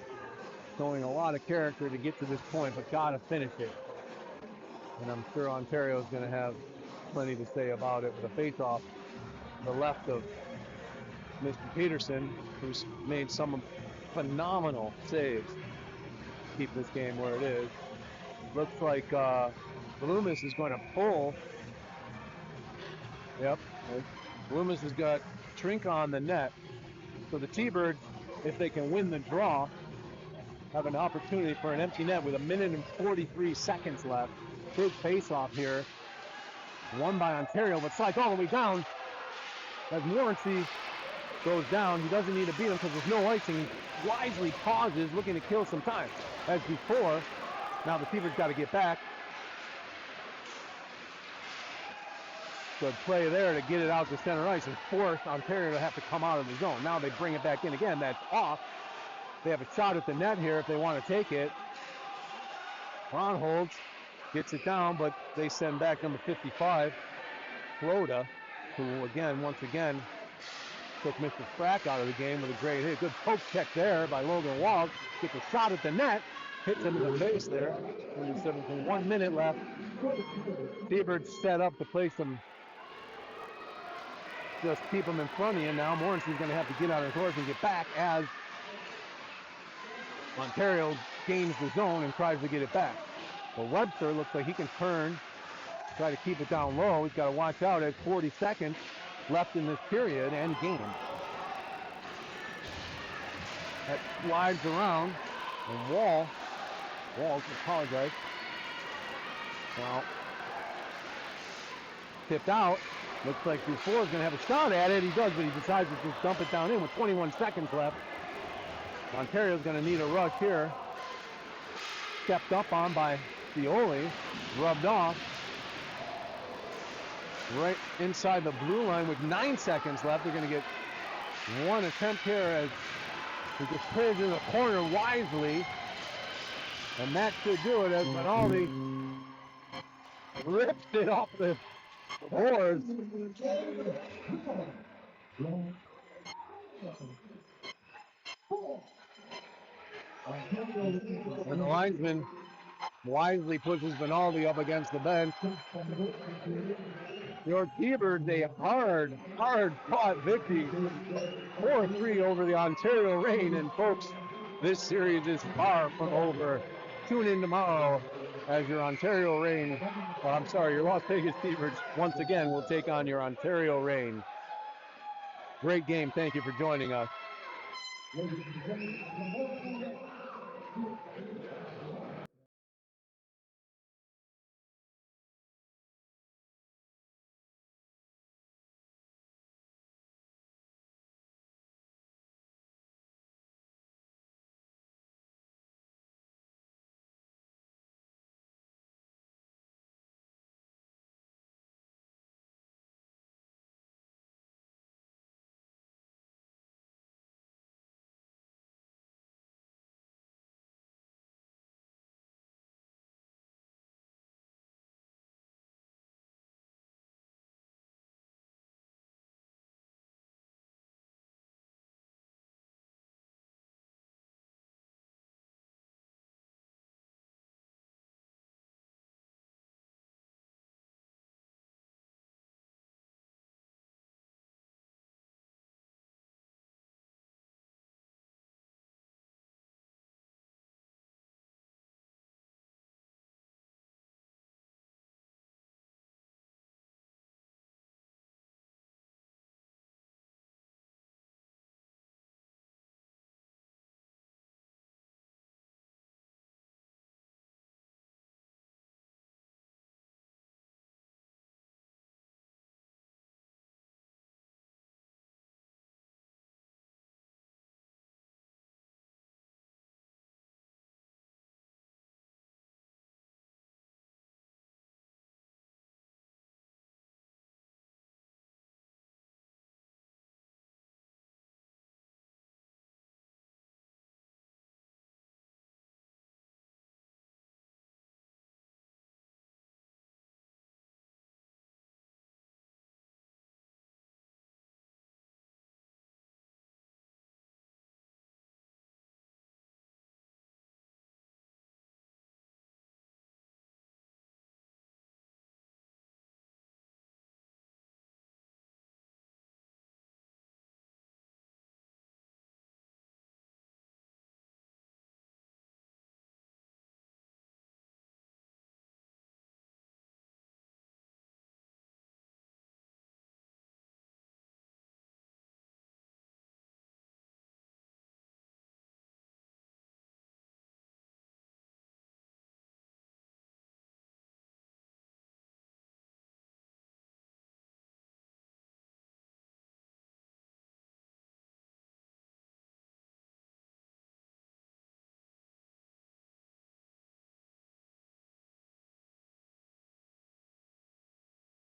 Showing a lot of character to get to this point, but gotta finish it. And I'm sure Ontario's gonna have plenty to say about it with a face-off. The left of Mr. Peterson, who's made some phenomenal saves to keep this game where it is. Looks like Loomis is going to pull. Yep, Loomis has got Trink on the net. So the T-Birds, if they can win the draw, have an opportunity for an empty net with a minute and 43 seconds left. Big face-off here. Won by Ontario, but slides all the way down. As Morency goes down, he doesn't need to beat him because there's no icing. He wisely pauses, looking to kill some time. As before, now the T-Birds got to get back. Good play there to get it out to center ice and force Ontario to have to come out of the zone. Now they bring it back in again. That's off. They have a shot at the net here if they want to take it. Ron holds, gets it down, but they send back number 55, Floda, who once again, took Mr. Frack out of the game with a great hit. Good poke check there by Logan Wald. Gets a shot at the net. Hits him in the face there. 1 minute left. T-Birds set up to play some, just keep them in front of you. Now Morency's going to have to get out of his horse and get back as Ontario gains the zone and tries to get it back. But Webster looks like he can turn, try to keep it down low. He's got to watch out at 40 seconds left in this period and game. That slides around, and Walls, apologize. Well, tipped out. Looks like Dufour is going to have a shot at it. He does, but he decides to just dump it down in with 21 seconds left. Ontario's going to need a rush here. Stepped up on by Fioli, rubbed off. Right inside the blue line with 9 seconds left. They're going to get one attempt here as he just clears in the corner wisely. And that should do it as Benaldi rips it off the boards. And the linesman wisely pushes Benaldi up against the bench. Your T-Birds a hard-fought victory. 4-3 over the Ontario Reign. And folks, this series is far from over. Tune in tomorrow as your Ontario Reign, your Las Vegas T-Birds once again will take on your Ontario Reign. Great game. Thank you for joining us.